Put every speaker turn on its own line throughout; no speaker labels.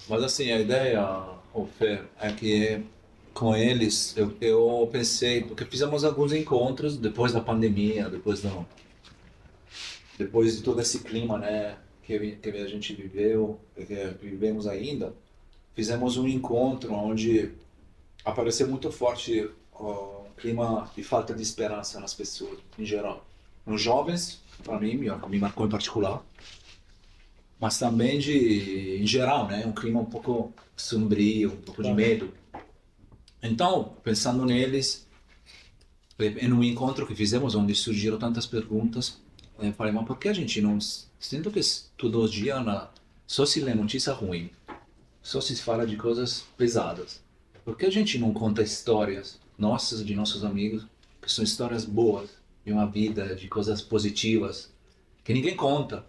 Mas assim, a ideia, Fer, é que com eles eu pensei, porque fizemos alguns encontros depois da pandemia, depois de todo esse clima, né, que a gente viveu, que vivemos ainda, fizemos um encontro onde apareceu muito forte um clima de falta de esperança nas pessoas, em geral. Nos jovens, para mim, me marcou em particular, mas também em geral, né, um clima um pouco sombrio, um pouco de medo. Então, pensando neles, em um encontro que fizemos, onde surgiram tantas perguntas, eu falei, mas por que a gente não... Sinto que todos os dias só se lê notícia ruim, só se fala de coisas pesadas. Por que a gente não conta histórias nossas, de nossos amigos, que são histórias boas, de uma vida, de coisas positivas, que ninguém conta?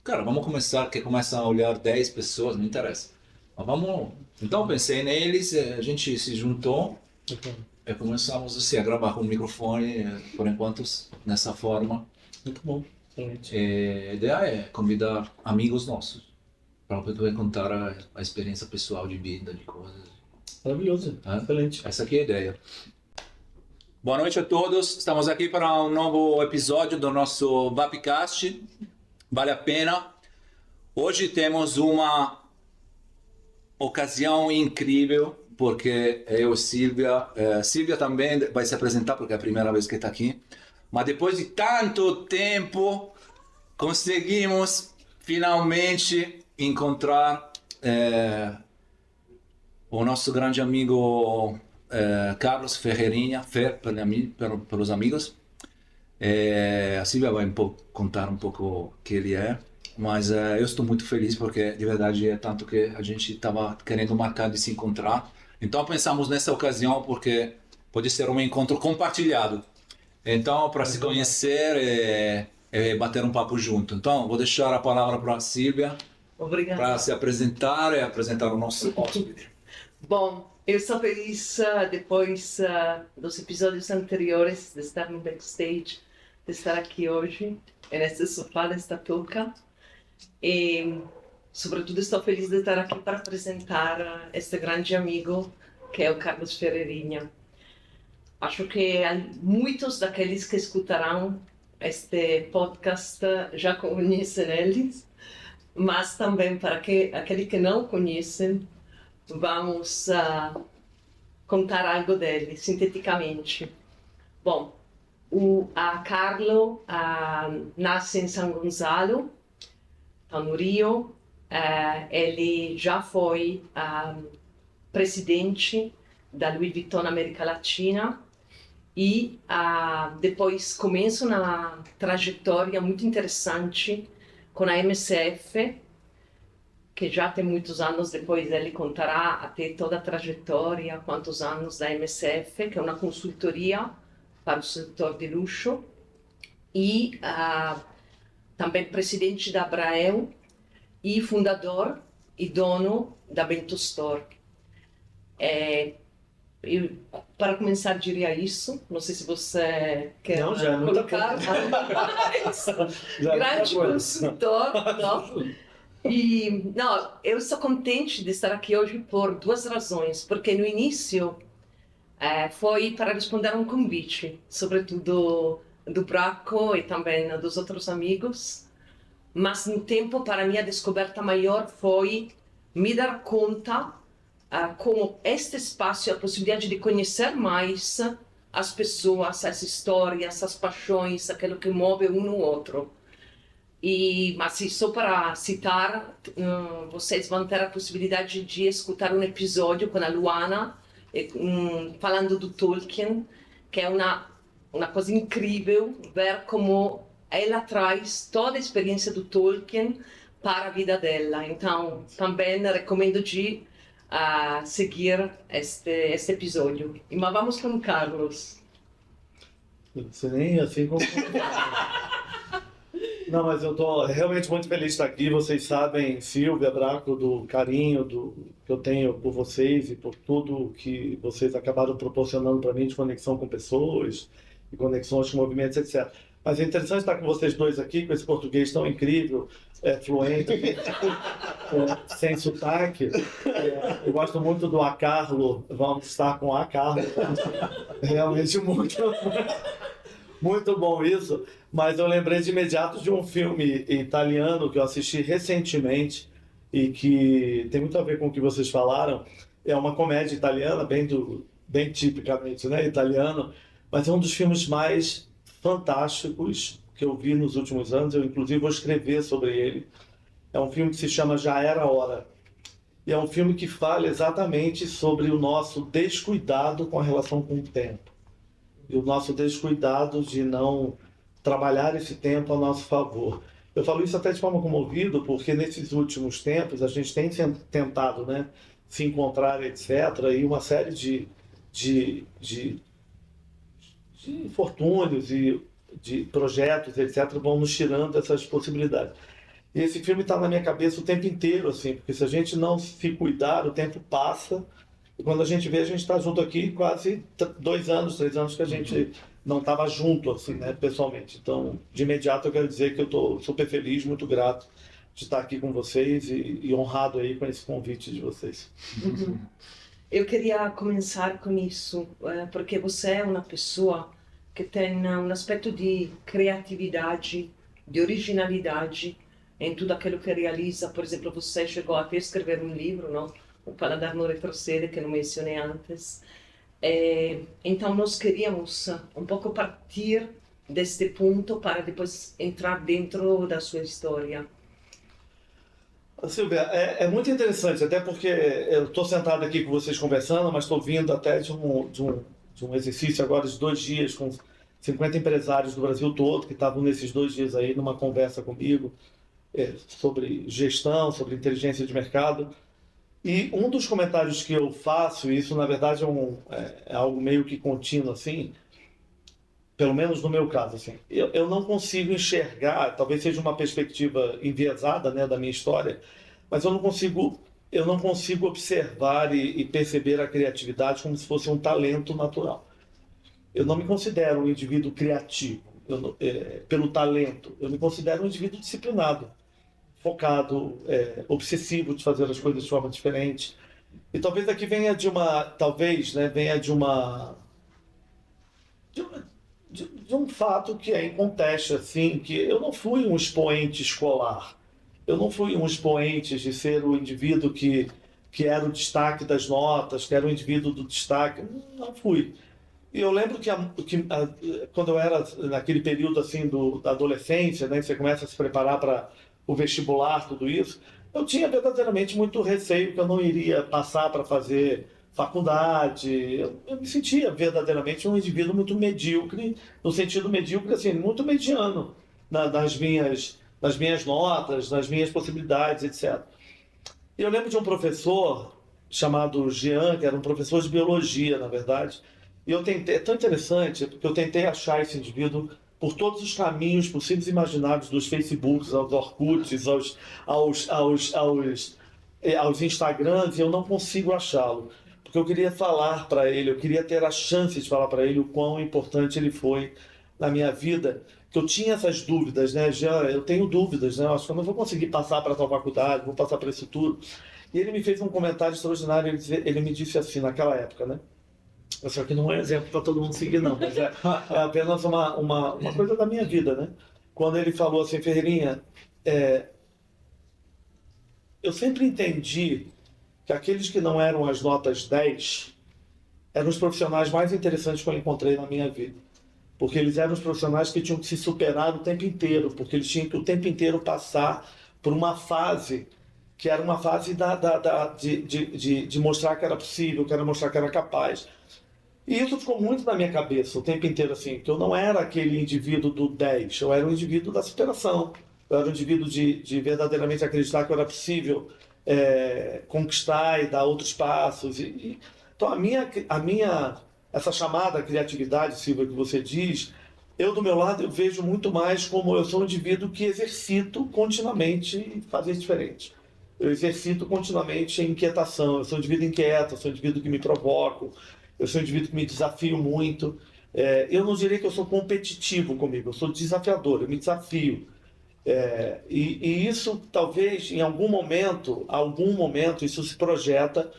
Cara, vamos começar, que começa a olhar 10 pessoas, não interessa. Mas vamos... Então eu pensei neles, a gente se juntou, e começamos assim, a gravar com o microfone, por enquanto, nessa forma.
Muito bom, excelente.
A ideia é convidar amigos nossos para poder contar a experiência pessoal de vida, de coisas.
Maravilhoso, excelente.
Essa aqui é a ideia. Boa noite a todos, estamos aqui para um novo episódio do nosso Vapcast. Vale a pena. Hoje temos uma ocasião incrível, porque eu e Silvia também vai se apresentar, porque é a primeira vez que está aqui. Mas depois de tanto tempo, conseguimos finalmente encontrar o nosso grande amigo Carlos Ferreirinha, Fer, pelos amigos. A Silvia vai contar um pouco o que ele é, mas eu estou muito feliz porque de verdade é tanto que a gente estava querendo marcar de se encontrar. Então pensamos nessa ocasião porque pode ser um encontro compartilhado. Então, para se conhecer e bater um papo junto. Então, vou deixar a palavra para a Silvia para se apresentar e apresentar o nosso hóspede.
Bom, eu estou feliz depois dos episódios anteriores de estar no backstage, de estar aqui hoje, nesse sofá desta touca. E, sobretudo, estou feliz de estar aqui para apresentar este grande amigo, que é o Carlos Ferreirinha. Acho que muitos daqueles que escutarão este podcast já conhecem eles, mas também para aqueles que não conhecem, vamos contar algo dele, sinteticamente. Bom, a Carlo nasce em São Gonçalo, no Rio. Ele já foi presidente da Louis Vuitton América Latina e depois começa uma trajetória muito interessante com a MCF, que já tem muitos anos. Depois ele contará até toda a trajetória, quantos anos da MCF, que é uma consultoria para o setor de luxo, e também presidente da Abrael e fundador e dono da Bento Store. Para começar, diria isso. Não sei se você quer colocar. Grande consultor. Eu estou contente de estar aqui hoje por duas razões. Porque no início foi para responder a um convite, sobretudo do Braco e também dos outros amigos. Mas no tempo, para mim, a descoberta maior foi me dar conta como este espaço, a possibilidade de conhecer mais as pessoas, as histórias, as paixões, aquilo que move um no outro. Mas só para citar, vocês vão ter a possibilidade de escutar um episódio com a Luana, falando do Tolkien, que é uma coisa incrível ver como ela traz toda a experiência do Tolkien para a vida dela. Então, também recomendo de seguir este episódio. Mas vamos com o Carlos.
Você nem assim como... Não, mas eu estou realmente muito feliz de estar aqui. Vocês sabem, Silvia, Braco, do carinho que eu tenho por vocês e por tudo que vocês acabaram proporcionando para mim de conexão com pessoas e conexões com movimentos, etc. Mas é interessante estar com vocês dois aqui, com esse português tão incrível, fluente. sem sotaque. Eu gosto muito do A Carlo, vamos estar com A Carlo. Realmente muito bom isso. Mas eu lembrei de imediato de um filme italiano que eu assisti recentemente e que tem muito a ver com o que vocês falaram. É uma comédia italiana, bem tipicamente, né, italiano, mas é um dos filmes mais fantásticos que eu vi nos últimos anos. Eu, inclusive, vou escrever sobre ele. É um filme que se chama Já Era Hora. E é um filme que fala exatamente sobre o nosso descuidado com a relação com o tempo. E o nosso descuidado de não trabalhar esse tempo a nosso favor. Eu falo isso até de forma comovida, porque nesses últimos tempos a gente tem tentado, né, se encontrar, etc. E uma série de infortúnios e de projetos, etc., vão nos tirando essas possibilidades. E esse filme está na minha cabeça o tempo inteiro, assim, porque se a gente não se cuidar, o tempo passa. E quando a gente vê, a gente está junto aqui quase 2 anos, 3 anos que a gente não estava junto, assim, né, pessoalmente. Então, de imediato, eu quero dizer que eu estou super feliz, muito grato de estar aqui com vocês e honrado aí com esse convite de vocês.
Eu queria começar com isso, porque você é uma pessoa que tem um aspecto de criatividade, de originalidade em tudo aquilo que realiza. Por exemplo, você chegou até a escrever um livro, não? O Paladar não Retrocede, que não mencionei antes. Então, nós queríamos um pouco partir deste ponto para depois entrar dentro da sua história.
Silvia, é muito interessante, até porque eu estou sentado aqui com vocês conversando, mas estou vindo até de um exercício agora de 2 dias com 50 empresários do Brasil todo que estavam nesses 2 dias aí numa conversa comigo sobre gestão, sobre inteligência de mercado. E um dos comentários que eu faço, e isso na verdade é algo meio que contínuo, assim, pelo menos no meu caso, assim, eu não consigo enxergar, talvez seja uma perspectiva enviesada, né, da minha história, mas eu não consigo observar e perceber a criatividade como se fosse um talento natural. Eu não me considero um indivíduo criativo pelo talento, eu me considero um indivíduo disciplinado, focado, obsessivo de fazer as coisas de forma diferente. E talvez aqui venha de um fato que é inconteste, assim, que eu não fui um expoente escolar. Eu não fui um expoente de ser o indivíduo que era o destaque das notas, que era o indivíduo do destaque. Não fui. E eu lembro que quando eu era naquele período assim da adolescência, né, que você começa a se preparar para o vestibular, tudo isso, eu tinha verdadeiramente muito receio que eu não iria passar para fazer faculdade. Eu me sentia verdadeiramente um indivíduo muito medíocre, no sentido medíocre, assim, muito mediano nas minhas notas, nas minhas possibilidades, etc. E eu lembro de um professor chamado Jean, que era um professor de biologia, na verdade, e eu tentei, é tão interessante, porque eu tentei achar esse indivíduo por todos os caminhos possíveis e imaginários, dos Facebooks, aos Orkuts, aos Instagrams, e eu não consigo achá-lo. Porque eu queria falar para ele, eu queria ter a chance de falar para ele o quão importante ele foi na minha vida, que eu tinha essas dúvidas, né? Já eu tenho dúvidas, né? Eu acho que eu não vou conseguir passar para a tal faculdade, vou passar para isso tudo. E ele me fez um comentário extraordinário, ele me disse assim, naquela época, né? Só que não é exemplo para todo mundo seguir, não, mas é apenas uma coisa da minha vida, né? Quando ele falou assim, Ferreirinha, eu sempre entendi que aqueles que não eram as notas 10 eram os profissionais mais interessantes que eu encontrei na minha vida. Porque eles eram os profissionais que tinham que se superar o tempo inteiro, porque eles tinham que o tempo inteiro passar por uma fase que era uma fase de mostrar que era possível, que era mostrar que era capaz. E isso ficou muito na minha cabeça o tempo inteiro, assim, que eu não era aquele indivíduo do 10, eu era um indivíduo da superação, eu era um indivíduo de verdadeiramente acreditar que era possível conquistar e dar outros passos. Então essa chamada criatividade, Silvia, que você diz, eu do meu lado eu vejo muito mais como eu sou um indivíduo que exercito continuamente fazer diferente. Eu exercito continuamente a inquietação, eu sou um indivíduo inquieto, eu sou um indivíduo que me provoco, eu sou um indivíduo que me desafio muito. Eu não diria que eu sou competitivo comigo, eu sou desafiador, eu me desafio. E isso talvez em algum momento, isso se projeta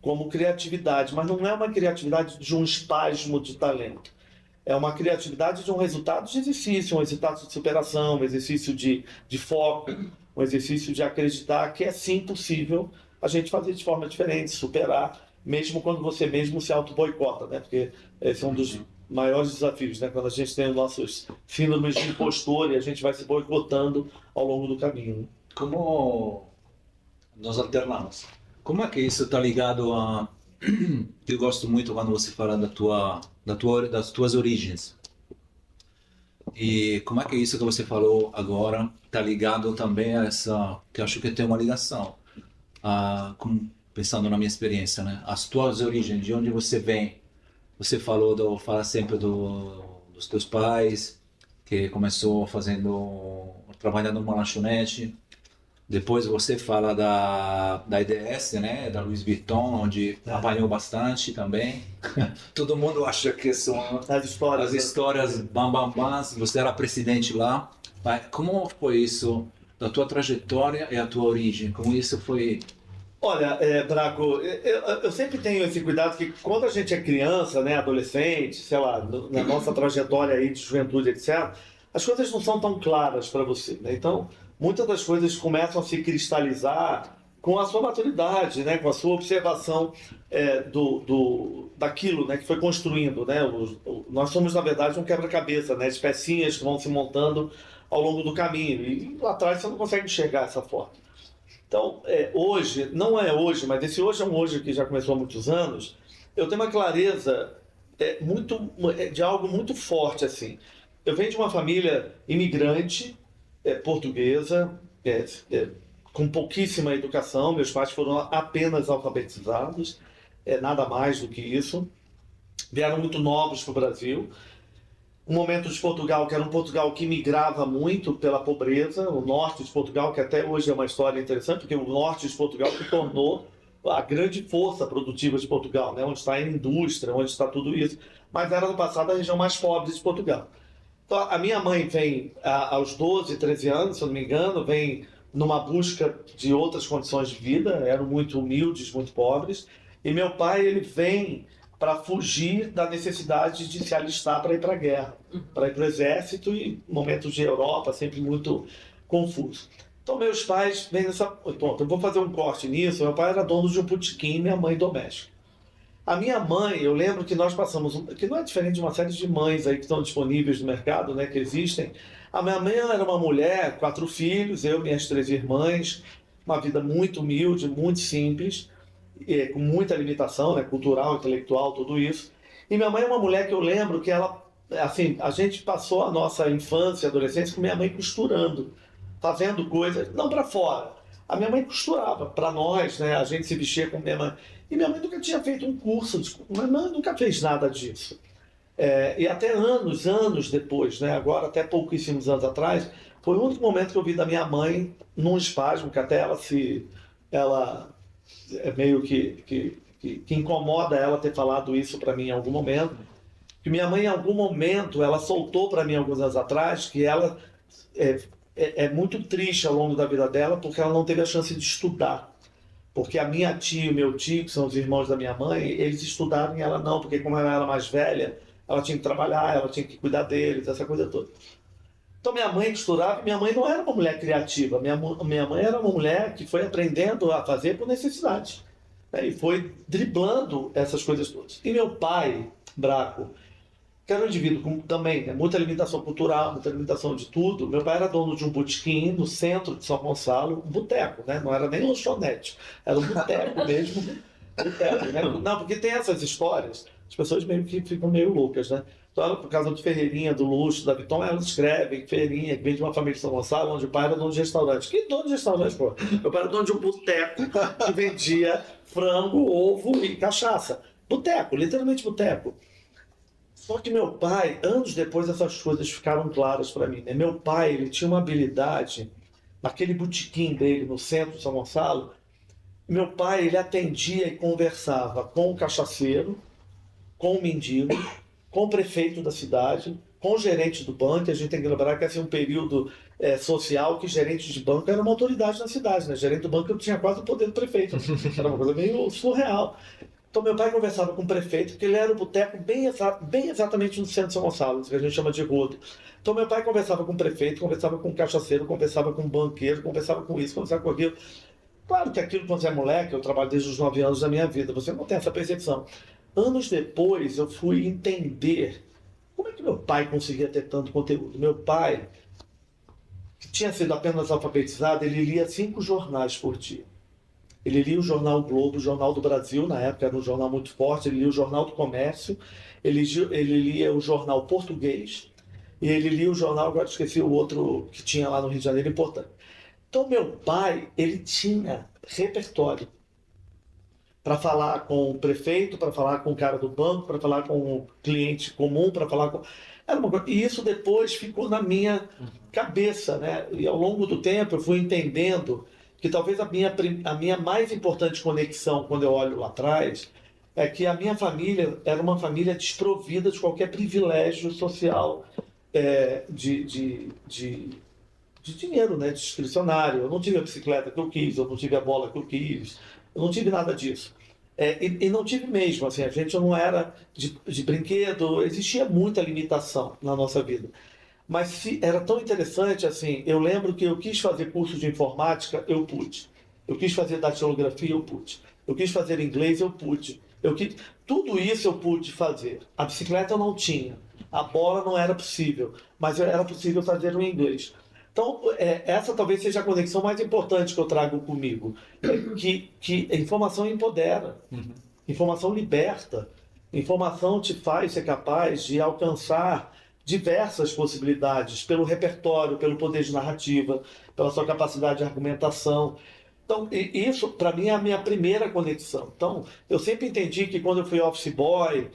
como criatividade, mas não é uma criatividade de um espasmo de talento. É uma criatividade de um resultado de exercício, um resultado de superação, um exercício de foco, um exercício de acreditar que é sim possível a gente fazer de forma diferente, superar, mesmo quando você mesmo se auto-boicota, né? Porque esse é um dos maiores desafios, né? Quando a gente tem os nossos síndromes de impostor e a gente vai se boicotando ao longo do caminho. Né?
Como nós alternamos? Como é que isso está ligado a... Eu gosto muito quando você fala das tuas origens. E como é que isso que você falou agora está ligado também a essa... que eu acho que tem uma ligação. Pensando na minha experiência, né? As tuas origens, de onde você vem. Você fala sempre dos teus pais, que começou trabalhando numa lanchonete. Depois você fala da IDS, né? Da Louis Vuitton, onde apanhou bastante também. Todo mundo acha que são as histórias bambambãs. Você era presidente lá. Mas como foi isso da tua trajetória e a tua origem? Como isso foi...
Olha, Braco, eu sempre tenho esse cuidado que quando a gente é criança, né, adolescente, sei lá, na nossa trajetória aí de juventude, etc., as coisas não são tão claras para você, né? Então, muitas das coisas começam a se cristalizar com a sua maturidade, né, com a sua observação daquilo, né, que foi construindo, né? Nós somos, na verdade, um quebra-cabeça, né, de pecinhas que vão se montando ao longo do caminho. E lá atrás você não consegue enxergar essa forma. Então, hoje, não é hoje, mas esse hoje é um hoje que já começou há muitos anos, eu tenho uma clareza de algo muito forte, assim. Eu venho de uma família imigrante, portuguesa, com pouquíssima educação, meus pais foram apenas alfabetizados, nada mais do que isso. Vieram muito novos para o Brasil. Um momento de Portugal, que era um Portugal que migrava muito pela pobreza, o norte de Portugal, que até hoje é uma história interessante, porque o norte de Portugal se tornou a grande força produtiva de Portugal, né? Onde está a indústria, onde está tudo isso, mas era no passado a região mais pobre de Portugal. Então, a minha mãe vem aos 12, 13 anos, se eu não me engano, vem numa busca de outras condições de vida, eram muito humildes, muito pobres, e meu pai, ele vem para fugir da necessidade de se alistar para ir para a guerra, para ir para o exército, e momentos de Europa sempre muito confuso. Então meus pais vêm nessa... Pronto, eu vou fazer um corte nisso. Meu pai era dono de um botequim, minha mãe doméstica. A minha mãe, eu lembro que nós passamos, que não é diferente de uma série de mães aí que estão disponíveis no mercado, né, que existem. A minha mãe era uma mulher, 4 filhos, eu, minhas 3 irmãs, uma vida muito humilde, muito simples, com muita limitação, né, cultural, intelectual, tudo isso. E minha mãe é uma mulher que eu lembro que ela, assim, a gente passou a nossa infância e adolescência com minha mãe costurando, fazendo coisas, não para fora. A minha mãe costurava para nós, né, a gente se vestia com minha mãe. E minha mãe nunca tinha feito um curso, minha mãe nunca fez nada disso. E até anos depois, né, agora até pouquíssimos anos atrás, foi o único momento que eu vi da minha mãe num espasmo, que até ela é meio que incomoda ela ter falado isso para mim em algum momento. Que minha mãe, em algum momento, ela soltou para mim alguns anos atrás que ela é muito triste ao longo da vida dela porque ela não teve a chance de estudar. Porque a minha tia e o meu tio, que são os irmãos da minha mãe, eles estudaram e ela não, porque como ela era mais velha, ela tinha que trabalhar, ela tinha que cuidar deles, essa coisa toda. Então minha mãe costurava, minha mãe não era uma mulher criativa, minha mãe era uma mulher que foi aprendendo a fazer por necessidade, né? E foi driblando essas coisas todas. E meu pai, Braco, que era um indivíduo com também, né, muita limitação cultural, muita limitação de tudo. Meu pai era dono de um botequim no centro de São Gonçalo, um boteco, né? Não era nem lanchonete, era um boteco mesmo. Boteco, né? Não, porque tem essas histórias, as pessoas meio que ficam meio loucas, né? Então, por causa de Ferreirinha, do luxo, da Vuitton, elas escrevem Ferreirinha, que vem de uma família de São Gonçalo, onde o pai era dono de restaurante. Que dono de restaurante, pô? Meu pai era dono de um boteco que vendia frango, ovo e cachaça. Boteco, literalmente boteco. Só que meu pai, anos depois, essas coisas ficaram claras para mim, né? Meu pai, ele tinha uma habilidade, naquele botequim dele no centro de São Gonçalo, meu pai, ele atendia e conversava com o cachaceiro, com o mendigo, com o prefeito da cidade, com o gerente do banco. A gente tem que lembrar que esse é um período social que gerente de banco era uma autoridade na cidade, né? Gerente do banco tinha quase o poder do prefeito. Era uma coisa meio surreal. Então meu pai conversava com o prefeito, porque ele era o boteco bem exatamente no centro de São Gonçalo, que a gente chama de rodo. Então meu pai conversava com o prefeito, conversava com o cachaceiro, conversava com o banqueiro, conversava com isso, conversava com aquilo. Claro que aquilo, quando você é moleque, eu trabalho desde os 9 anos da minha vida, você não tem essa percepção. Anos depois, eu fui entender como é que meu pai conseguia ter tanto conteúdo. Meu pai, que tinha sido apenas alfabetizado, ele lia 5 jornais por dia. Ele lia o Jornal Globo, o Jornal do Brasil, na época era um jornal muito forte, ele lia o Jornal do Comércio, ele lia o Jornal Português, e ele lia o jornal, agora esqueci o outro que tinha lá no Rio de Janeiro, importante. Então meu pai, ele tinha repertório para falar com o prefeito, para falar com o cara do banco, para falar com o cliente comum, para falar com... Era uma coisa... E isso depois ficou na minha cabeça, né? E ao longo do tempo eu fui entendendo que talvez a minha mais importante conexão, quando eu olho lá atrás, é que a minha família era uma família desprovida de qualquer privilégio social de dinheiro, né, discricionário. Eu não tive a bicicleta que eu quis, eu não tive a bola que eu quis, eu não tive nada disso. E não tive mesmo, assim, a gente não era de brinquedo, existia muita limitação na nossa vida. Mas era tão interessante, assim, eu lembro que eu quis fazer curso de informática, eu pude. Eu quis fazer datilografia, eu pude. Eu quis fazer inglês, eu pude. Tudo isso eu pude fazer. A bicicleta eu não tinha, a bola não era possível, mas era possível fazer o inglês. Então, essa talvez seja a conexão mais importante que eu trago comigo. Que a informação empodera, informação liberta, informação te faz ser capaz de alcançar diversas possibilidades, pelo repertório, pelo poder de narrativa, pela sua capacidade de argumentação. Então, isso, para mim, é a minha primeira conexão. Então, eu sempre entendi que quando eu fui office boy,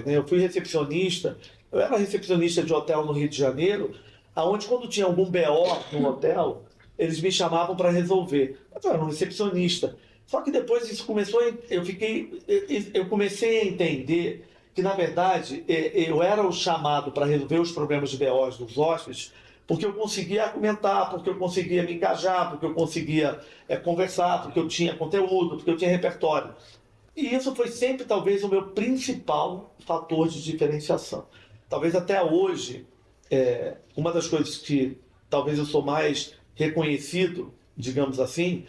né? Eu fui recepcionista, eu era recepcionista de hotel no Rio de Janeiro, aonde quando tinha algum BO no hotel, eles me chamavam para resolver. Mas eu era um recepcionista. Só que depois isso começou, eu comecei a entender que, na verdade, eu era o chamado para resolver os problemas de BOs dos hóspedes, porque eu conseguia argumentar, porque eu conseguia me engajar, porque eu conseguia conversar, porque eu tinha conteúdo, porque eu tinha repertório. E isso foi sempre, talvez, o meu principal fator de diferenciação. Talvez até hoje, uma das coisas que talvez eu sou mais reconhecido, digamos assim,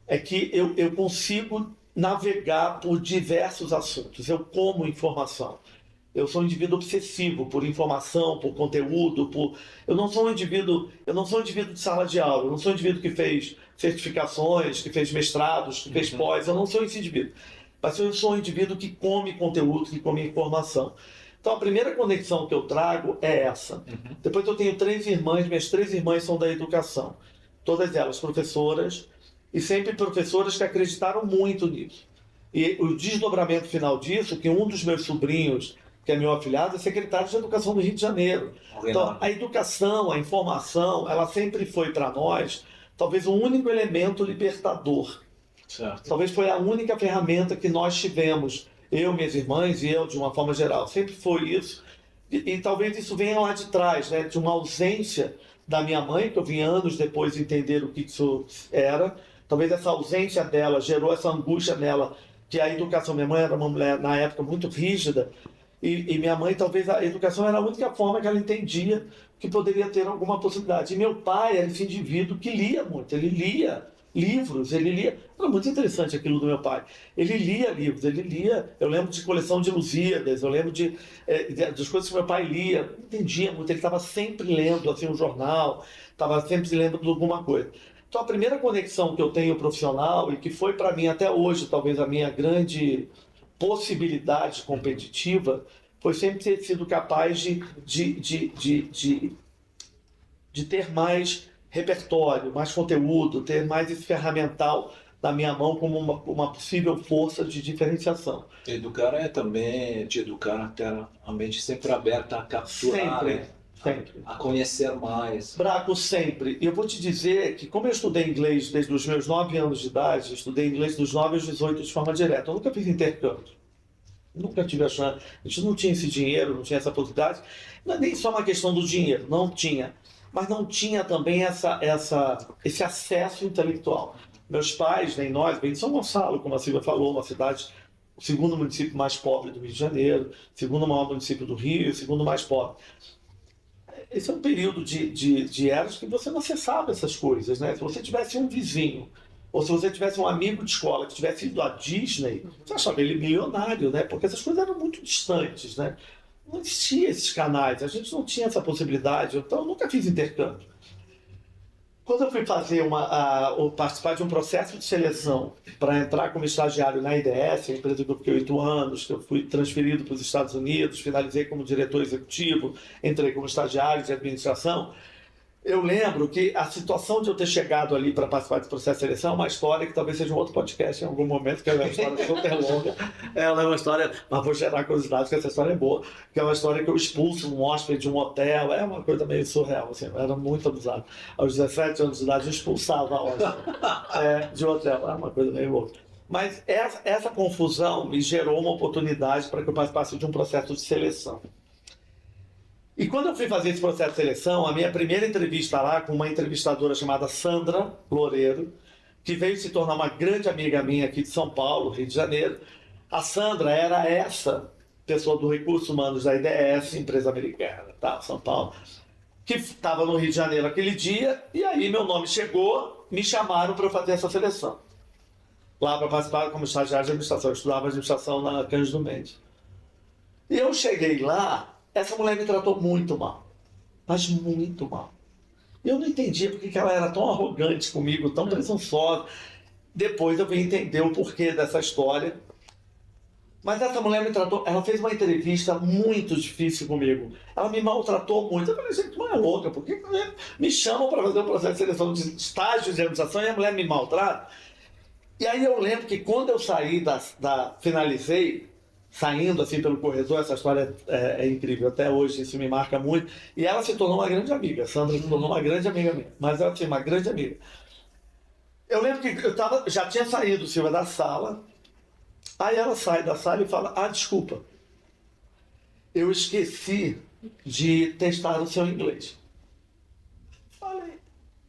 é que eu consigo navegar por diversos assuntos. Eu como informação. Eu sou um indivíduo obsessivo por informação, por conteúdo, eu não sou um indivíduo de sala de aula, eu não sou um indivíduo que fez certificações, que fez mestrados, que fez pós, eu não sou esse indivíduo. Mas eu sou um indivíduo que come conteúdo, que come informação. Então a primeira conexão que eu trago é essa. Depois eu tenho 3 irmãs, minhas 3 irmãs são da educação. Todas elas professoras, e sempre professoras que acreditaram muito nisso. E o desdobramento final disso, que um dos meus sobrinhos, que é meu afilhado, é secretário de Educação do Rio de Janeiro. Então, a educação, a informação, ela sempre foi para nós, talvez o único elemento libertador.
Certo.
Talvez foi a única ferramenta que nós tivemos, eu, minhas irmãs e eu, de uma forma geral. Sempre foi isso. E talvez isso venha lá de trás, né? De uma ausência da minha mãe, que eu vim anos depois entender o que isso era. Talvez essa ausência dela gerou essa angústia nela, que a educação... Minha mãe era uma mulher, na época, muito rígida, e minha mãe, talvez, a educação era a única forma que ela entendia que poderia ter alguma possibilidade. E meu pai era esse indivíduo que lia muito, ele lia livros, ele lia... Era muito interessante aquilo do meu pai. Ele lia livros, eu lembro de coleção de Lusíadas, eu lembro das coisas que meu pai lia, não entendia muito, ele estava sempre lendo assim, um jornal, estava sempre lendo de alguma coisa. Então a primeira conexão que eu tenho profissional, e que foi para mim até hoje, talvez a minha grande possibilidade competitiva, foi sempre ter sido capaz de ter mais repertório, mais conteúdo, ter mais esse ferramental na minha mão como uma possível força de diferenciação.
Educar é também te educar a ter a mente sempre aberta a capturar,
Sempre.
A conhecer mais.
Braco, sempre. E eu vou te dizer que, como eu estudei inglês desde os meus 9 anos de idade, eu estudei inglês dos 9 aos 18 de forma direta. Eu nunca fiz intercâmbio. Nunca tive a chance. A gente não tinha esse dinheiro, não tinha essa possibilidade. Não é nem só uma questão do dinheiro, não tinha. mas não tinha também esse acesso intelectual. Meus pais, nem nós, bem de São Gonçalo, como a Silvia falou, uma cidade, o segundo município mais pobre do Rio de Janeiro, segundo maior município do Rio, o segundo mais pobre. Esse é um período de eras que você não acessava essas coisas, né? Se você tivesse um vizinho, ou se você tivesse um amigo de escola que tivesse ido à Disney, você achava ele milionário, né? Porque essas coisas eram muito distantes, né? Não existiam esses canais, a gente não tinha essa possibilidade, então eu nunca fiz intercâmbio. Quando eu fui fazer participar de um processo de seleção para entrar como estagiário na IDS, a empresa que eu fiquei 8 anos, que eu fui transferido para os Estados Unidos, finalizei como diretor executivo, entrei como estagiário de administração, eu lembro que a situação de eu ter chegado ali para participar desse processo de seleção é uma história que talvez seja um outro podcast em algum momento, que é uma história super longa. Ela é uma história, mas vou gerar curiosidade, porque essa história é boa, que é uma história que eu expulso um hóspede de um hotel, é uma coisa meio surreal, assim, eu era muito abusado. Aos 17 anos de idade eu expulsava hóspede de hotel, é uma coisa meio louca. Mas essa confusão me gerou uma oportunidade para que eu participasse de um processo de seleção. E quando eu fui fazer esse processo de seleção, a minha primeira entrevista lá com uma entrevistadora chamada Sandra Loureiro, que veio se tornar uma grande amiga minha aqui de São Paulo, Rio de Janeiro. A Sandra era essa pessoa do Recursos Humanos da IDS, empresa americana, tá, São Paulo, que estava no Rio de Janeiro aquele dia, e aí meu nome chegou, me chamaram para fazer essa seleção. Lá para participar como estagiário de administração, eu estudava administração na Cândido Mendes. E eu cheguei lá, essa mulher me tratou muito mal, mas muito mal. Eu não entendia porque que ela era tão arrogante comigo, tão presunçosa. Depois eu vim entender o porquê dessa história. Mas essa mulher me tratou, ela fez uma entrevista muito difícil comigo. Ela me maltratou muito. Eu falei, gente, não é louca, por que me chamam para fazer um processo de seleção de estágio de administração e a mulher me maltrata? E aí eu lembro que quando eu saí finalizei, saindo assim pelo corredor, essa história é incrível, até hoje isso me marca muito, e ela se tornou uma grande amiga, a Sandra se tornou uma grande amiga minha, mas ela tinha uma grande amiga. Eu lembro que já tinha saído, Silvia, da sala, aí ela sai da sala e fala, desculpa, eu esqueci de testar o seu inglês. Falei,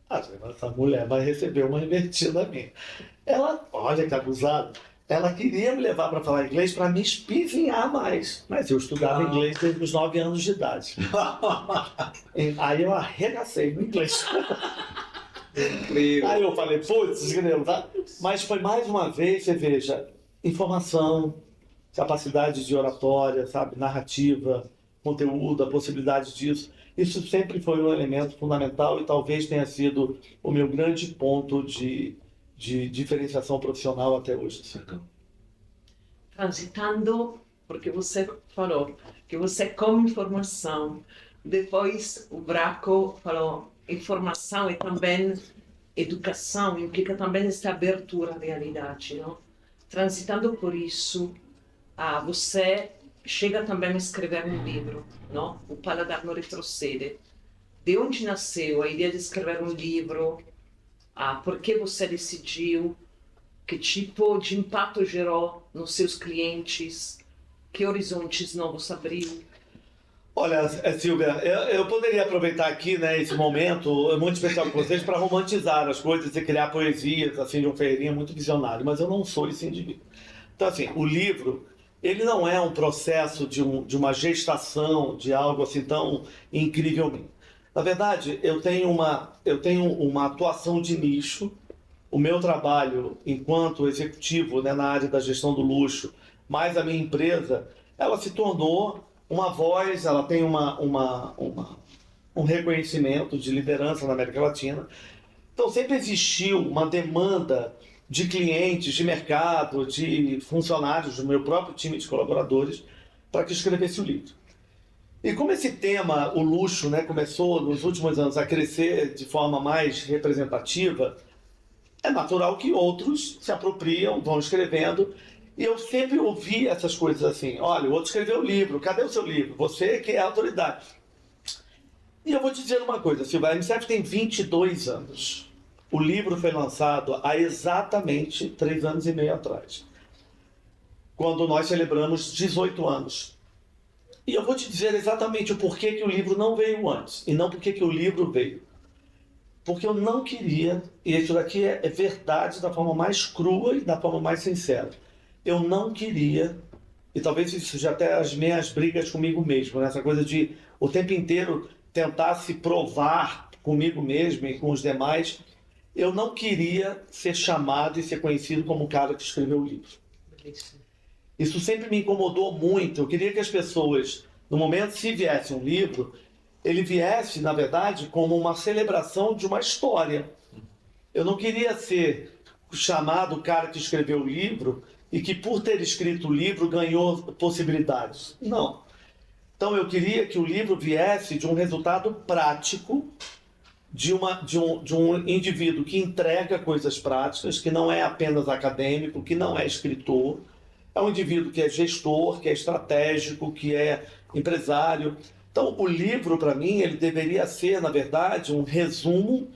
essa mulher vai receber uma invertida minha. Ela, olha que abusada, ela queria me levar para falar inglês para me espizinhar mais. Mas eu estudava inglês desde os 9 anos de idade. Aí eu arregacei no inglês.
Incrível.
Aí eu falei, putz, tá? Mas foi mais uma vez, você veja, informação, capacidade de oratória, sabe, narrativa, conteúdo, a possibilidade disso. Isso sempre foi um elemento fundamental e talvez tenha sido o meu grande ponto de diferenciação profissional até hoje.
Transitando, porque você falou que você come informação, depois o Bracco falou informação e também educação, implica também esta abertura à realidade, não? Transitando por isso, você chega também a escrever um livro, não? O Paladar não retrocede. De onde nasceu a ideia de escrever um livro? Por que você decidiu? Que tipo de impacto gerou nos seus clientes? Que horizontes novos abriu?
Olha, Silvia, eu poderia aproveitar aqui, né, esse momento muito especial com vocês para romantizar as coisas e criar poesias assim, de um Ferreirinha muito visionário, mas eu não sou esse indivíduo. Então, assim, o livro, ele não é um processo de uma gestação, de algo assim tão incrivelmente. Na verdade, eu tenho uma atuação de nicho. O meu trabalho enquanto executivo, né, na área da gestão do luxo, mais a minha empresa, ela se tornou uma voz, ela tem um reconhecimento de liderança na América Latina. Então sempre existiu uma demanda de clientes, de mercado, de funcionários do meu próprio time de colaboradores para que eu escrevesse o livro. E como esse tema, o luxo, né, começou nos últimos anos a crescer de forma mais representativa, é natural que outros se apropriam, vão escrevendo. E eu sempre ouvi essas coisas assim, olha, o outro escreveu o livro, cadê o seu livro? Você que é a autoridade. E eu vou te dizer uma coisa, Silvia, a Unicef tem 22 anos. O livro foi lançado há exatamente 3 anos e meio atrás, quando nós celebramos 18 anos. E eu vou te dizer exatamente o porquê que o livro não veio antes, e não porquê que o livro veio. Porque eu não queria, e isso daqui é verdade da forma mais crua e da forma mais sincera, eu não queria, e talvez isso seja até as minhas brigas comigo mesmo, né? Essa coisa de o tempo inteiro tentar se provar comigo mesmo e com os demais, eu não queria ser chamado e ser conhecido como o cara que escreveu o livro. Isso sempre me incomodou muito. Eu queria que as pessoas, no momento, se viesse um livro, ele viesse, na verdade, como uma celebração de uma história. Eu não queria ser chamado o cara que escreveu o livro e que, por ter escrito o livro, ganhou possibilidades. Não. Então, eu queria que o livro viesse de um resultado prático, de um indivíduo que entrega coisas práticas, que não é apenas acadêmico, que não é escritor. É um indivíduo que é gestor, que é estratégico, que é empresário. Então, o livro, para mim, ele deveria ser, na verdade, um resumo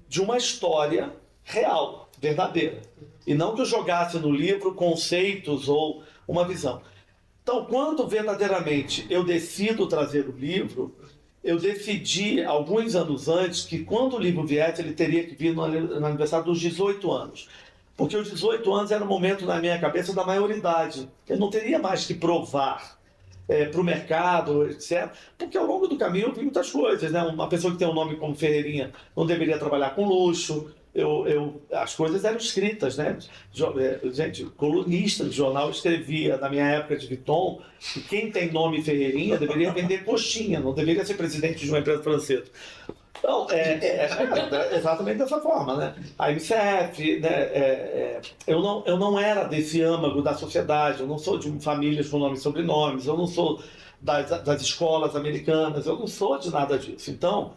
de uma história real, verdadeira. E não que eu jogasse no livro conceitos ou uma visão. Então, quando verdadeiramente eu decido trazer o livro, eu decidi, alguns anos antes, que quando o livro viesse, ele teria que vir no aniversário dos 18 anos. Porque os 18 anos era o momento na minha cabeça da maioridade. Eu não teria mais que provar para o mercado, etc. Porque ao longo do caminho eu vi muitas coisas, né? Uma pessoa que tem um nome como Ferreirinha não deveria trabalhar com luxo. As coisas eram escritas, né? Gente, colunista de jornal escrevia, na minha época de Vuitton, que quem tem nome Ferreirinha deveria vender coxinha, não deveria ser presidente de uma empresa francesa. Então, exatamente dessa forma, né? A MCF, né? Eu não era desse âmago da sociedade, eu não sou de famílias com nomes e sobrenomes, eu não sou das escolas americanas, eu não sou de nada disso. Então,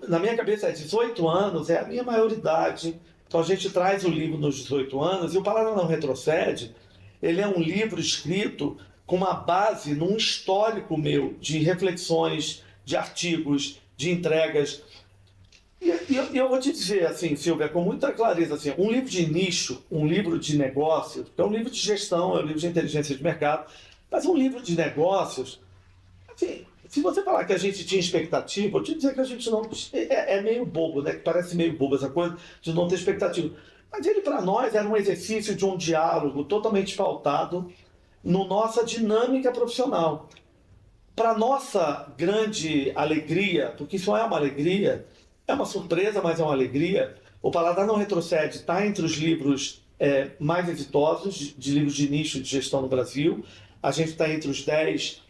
na minha cabeça, 18 anos é a minha maioridade. Então, a gente traz o livro nos 18 anos, e o Palavra Não Retrocede, ele é um livro escrito com uma base num histórico meu de reflexões, de artigos, de entregas. E eu vou te dizer, assim, Silvia, com muita clareza, assim, um livro de nicho, um livro de negócios, é um livro de gestão, é um livro de inteligência de mercado, mas um livro de negócios, assim, se você falar que a gente tinha expectativa, eu vou te dizer que a gente não... É meio bobo, né? Que parece meio bobo essa coisa de não ter expectativa. Mas ele, para nós, era um exercício de um diálogo totalmente pautado na nossa dinâmica profissional. Para nossa grande alegria, porque isso é uma alegria, é uma surpresa, mas é uma alegria, o Paladar Não Retrocede está entre os livros mais exitosos, de livros de nicho de gestão no Brasil. A gente está entre os 10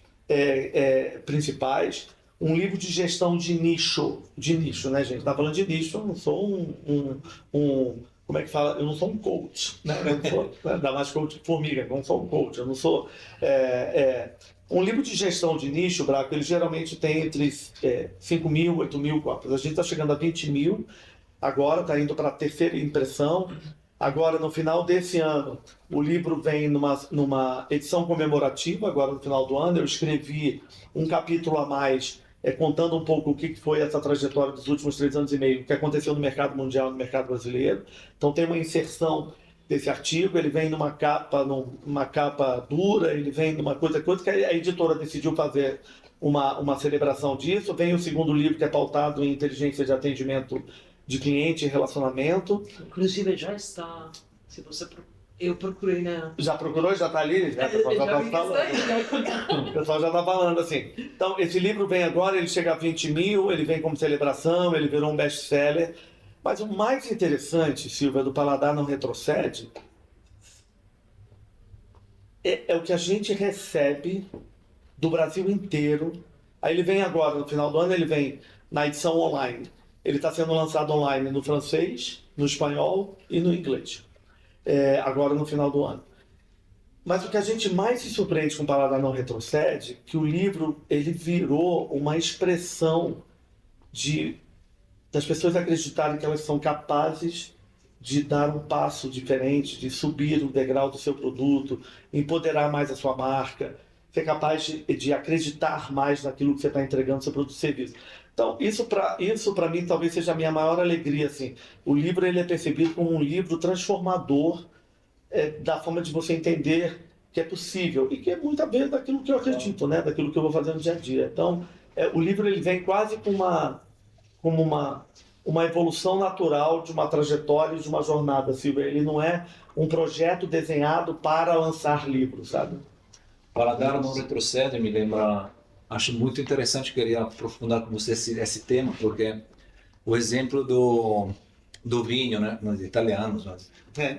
principais. Um livro de gestão de nicho, né, gente? Está falando de nicho, eu não sou como é que fala? Eu não sou um coach, né? Eu não sou, ainda mais coach de formiga, eu não sou um coach, eu não sou... Um livro de gestão de nicho, Braco, ele geralmente tem entre 5 mil, 8 mil cópias. A gente está chegando a 20 mil, agora está indo para a terceira impressão. Agora, no final desse ano, o livro vem numa edição comemorativa, agora no final do ano. Eu escrevi um capítulo a mais, contando um pouco o que foi essa trajetória dos últimos 3 anos e meio, o que aconteceu no mercado mundial e no mercado brasileiro. Então tem uma inserção desse artigo, ele vem numa capa dura, ele vem numa coisa que a editora decidiu fazer uma celebração disso. Vem o segundo livro, que é pautado em inteligência de atendimento de cliente e relacionamento.
Inclusive já está, se você eu procurei na...
Já procurou? Já está ali? O pessoal já está falando assim. Então, esse livro vem agora, ele chega a 20 mil, ele vem como celebração, ele virou um best-seller. Mas o mais interessante, Silvia, do Paladar Não Retrocede, é o que a gente recebe do Brasil inteiro. Aí ele vem agora, no final do ano, ele vem na edição online. Ele está sendo lançado online no francês, no espanhol e no inglês. Agora no final do ano. Mas o que a gente mais se surpreende com o Paladar Não Retrocede, que o livro ele virou uma expressão das pessoas acreditarem que elas são capazes de dar um passo diferente, de subir o degrau do seu produto, empoderar mais a sua marca, ser capaz de acreditar mais naquilo que você está entregando, seu produto e serviço. Então, isso para mim talvez seja a minha maior alegria. Assim. O livro ele é percebido como um livro transformador da forma de você entender que é possível e que é muito a ver daquilo que eu acredito, né? Daquilo que eu vou fazer no dia a dia. Então, o livro ele vem quase como uma evolução natural de uma trajetória e de uma jornada, Silvia. Ele não é um projeto desenhado para lançar livros, sabe?
Paladar não retrocede, me lembra, acho muito interessante, queria aprofundar com você esse tema, porque o exemplo do vinho, né, nos italianos, mas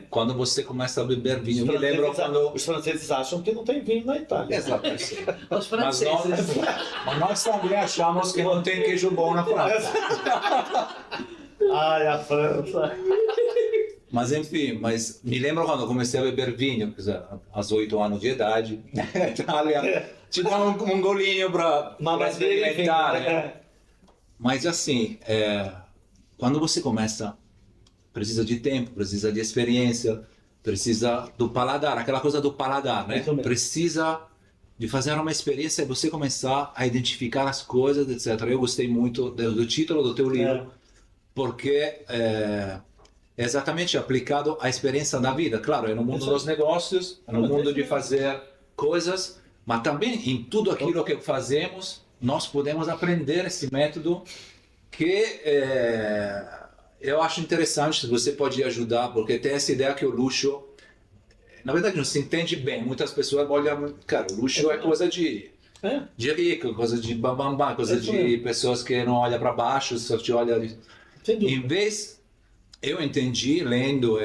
quando você começa a beber vinho, me lembra quando...
Os franceses acham que não tem vinho na Itália.
Exato.
Os franceses.
Mas nós também achamos que não tem queijo bom na França.
Ai, a França.
Mas enfim, mas me lembro quando eu comecei a beber vinho, quer dizer, aos 8 anos de idade, Itália, te dá um golinho para experimentar, né? Mas assim, quando você começa, precisa de tempo, precisa de experiência, precisa do paladar, aquela coisa do paladar, né? Precisa de fazer uma experiência e você começar a identificar as coisas, etc. Eu gostei muito do título do teu livro, porque é exatamente aplicado à experiência da vida. Claro, é no mundo dos negócios, é no mundo de fazer coisas, mas também em tudo aquilo que fazemos, nós podemos aprender esse método que eu acho interessante, você pode ajudar, porque tem essa ideia que o luxo, na verdade, não se entende bem. Muitas pessoas olham, cara, o luxo é coisa de rico, coisa de bambambam, coisa de pessoas que não olham para baixo, só te olham. Em vez, eu entendi, lendo,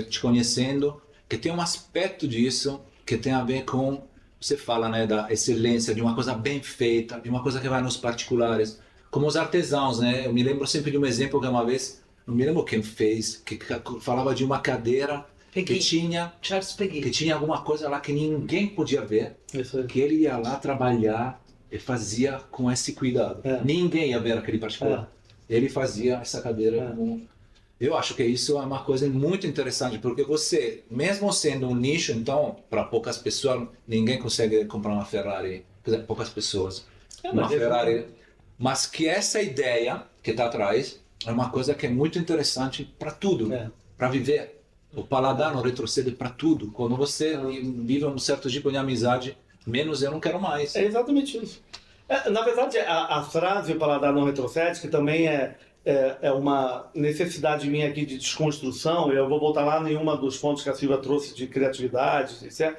te conhecendo, que tem um aspecto disso que tem a ver com, você fala, né, da excelência, de uma coisa bem feita, de uma coisa que vai nos particulares, como os artesãos, né? Eu me lembro sempre de um exemplo que uma vez, não me lembro quem fez, que falava de uma cadeira que tinha alguma coisa lá que ninguém podia ver, que ele ia lá trabalhar e fazia com esse cuidado. Ninguém ia ver aquele particular. Ele fazia essa cadeira com... Eu acho que isso é uma coisa muito interessante, porque você, mesmo sendo um nicho, então, para poucas pessoas, ninguém consegue comprar uma Ferrari, quer dizer, poucas pessoas, uma Ferrari, mas que essa ideia que está atrás é uma coisa que é muito interessante para tudo, para viver. O paladar não retrocede para tudo. Quando você vive um certo tipo de amizade, menos eu não quero mais.
É exatamente isso. Na verdade, a frase o paladar não retrocede, que também é uma necessidade minha aqui de desconstrução, eu vou voltar lá em uma dos pontos que a Silvia trouxe de criatividade, etc.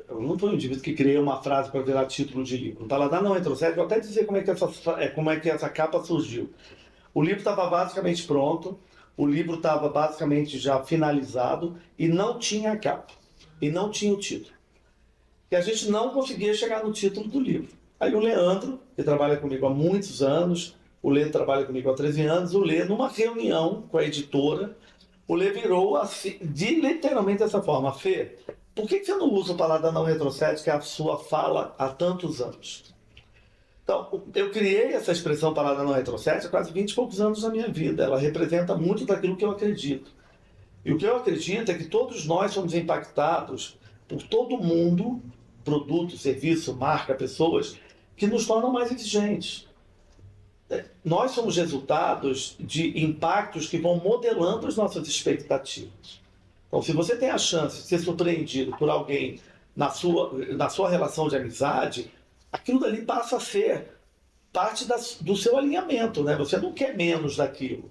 Eu não fui um indivíduo que criei uma frase para virar título de livro. O paladar não retrocede, vou até dizer como é que essa capa surgiu. O livro estava basicamente pronto, o livro estava basicamente já finalizado e não tinha a capa, e não tinha o título. E a gente não conseguia chegar no título do livro. Aí o Leandro, que trabalha comigo há muitos anos, o Lê trabalha comigo há 13 anos, o Lê, numa reunião com a editora, o Lê virou assim, literalmente dessa forma: Fê, por que você não usa o paladar não retrocede, que é a sua fala há tantos anos? Então, eu criei essa expressão paladar não retrocede há quase 20 e poucos anos na minha vida. Ela representa muito daquilo que eu acredito. E o que eu acredito é que todos nós somos impactados por todo mundo, produto, serviço, marca, pessoas, que nos tornam mais exigentes. Nós somos resultados de impactos que vão modelando as nossas expectativas. Então, se você tem a chance de ser surpreendido por alguém na sua relação de amizade, aquilo dali passa a ser parte do seu alinhamento, né? Você não quer menos daquilo.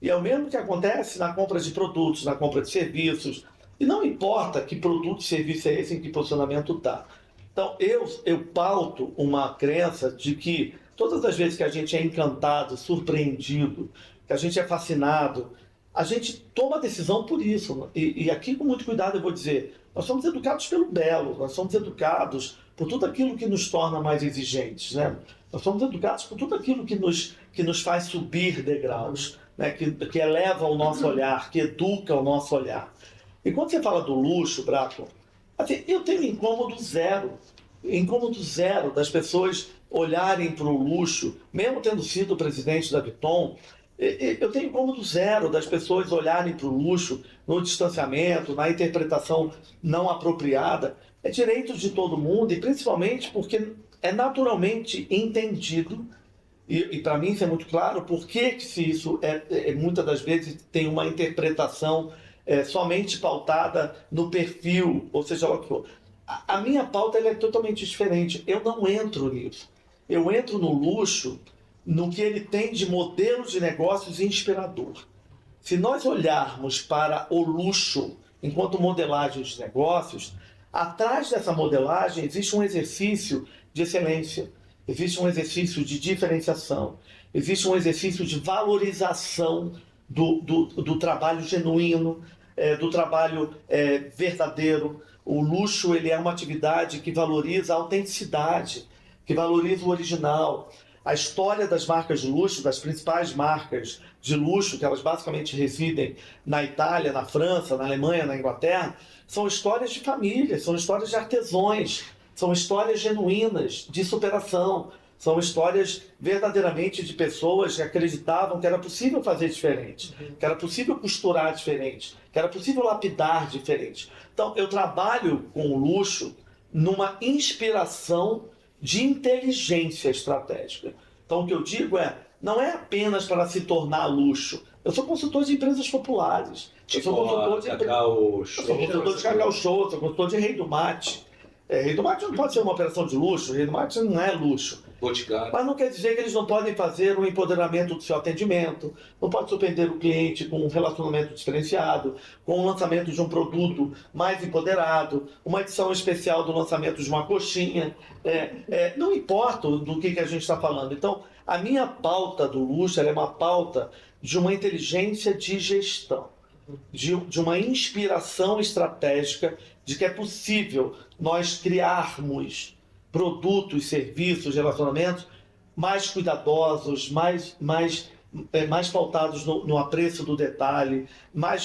E é o mesmo que acontece na compra de produtos, na compra de serviços. E não importa que produto e serviço é esse, em que posicionamento está. Então, eu pauto uma crença de que todas as vezes que a gente é encantado, surpreendido, que a gente é fascinado, a gente toma decisão por isso. E aqui, com muito cuidado, eu vou dizer, nós somos educados pelo belo, nós somos educados por tudo aquilo que nos torna mais exigentes, né? Nós somos educados por tudo aquilo que nos faz subir degraus, né? Que eleva o nosso olhar, que educa o nosso olhar. E quando você fala do luxo, Braco, assim, eu tenho incômodo zero das pessoas olharem para o luxo, mesmo tendo sido presidente da Vuitton. Eu tenho incômodo zero das pessoas olharem para o luxo no distanciamento, na interpretação não apropriada. É direito de todo mundo, e principalmente porque é naturalmente entendido, e para mim isso é muito claro, porque se isso muitas das vezes tem uma interpretação somente pautada no perfil, ou seja lá o que for. A minha pauta ela é totalmente diferente. Eu não entro nisso. Eu entro no luxo, no que ele tem de modelo de negócios inspirador. Se nós olharmos para o luxo enquanto modelagem de negócios, atrás dessa modelagem existe um exercício de excelência, existe um exercício de diferenciação, existe um exercício de valorização do trabalho genuíno, do trabalho verdadeiro. O luxo ele é uma atividade que valoriza a autenticidade, que valoriza o original. A história das marcas de luxo, das principais marcas de luxo, que elas basicamente residem na Itália, na França, na Alemanha, na Inglaterra, são histórias de família, são histórias de artesãos, são histórias genuínas de superação, são histórias verdadeiramente de pessoas que acreditavam que era possível fazer diferente, que era possível costurar diferente, que era possível lapidar diferente. Então, eu trabalho com o luxo numa inspiração de inteligência estratégica. Então, o que eu digo não é apenas para se tornar luxo. Eu sou consultor de empresas populares. Eu sou consultor de
Cacau Show.
Eu sou consultor de Cacau Show, sou consultor de Rei do Mate. Rei do Mate não pode ser uma operação de luxo, Rei do Mate não é luxo.
Boticário.
Mas não quer dizer que eles não podem fazer um empoderamento do seu atendimento, não pode surpreender o cliente com um relacionamento diferenciado, com o lançamento de um produto mais empoderado, uma edição especial do lançamento de uma coxinha. Não importa do que a gente está falando. Então, a minha pauta do luxo é uma pauta de uma inteligência de gestão, de uma inspiração estratégica de que é possível nós criarmos produtos, serviços, relacionamentos mais cuidadosos, mais pautados no apreço do detalhe,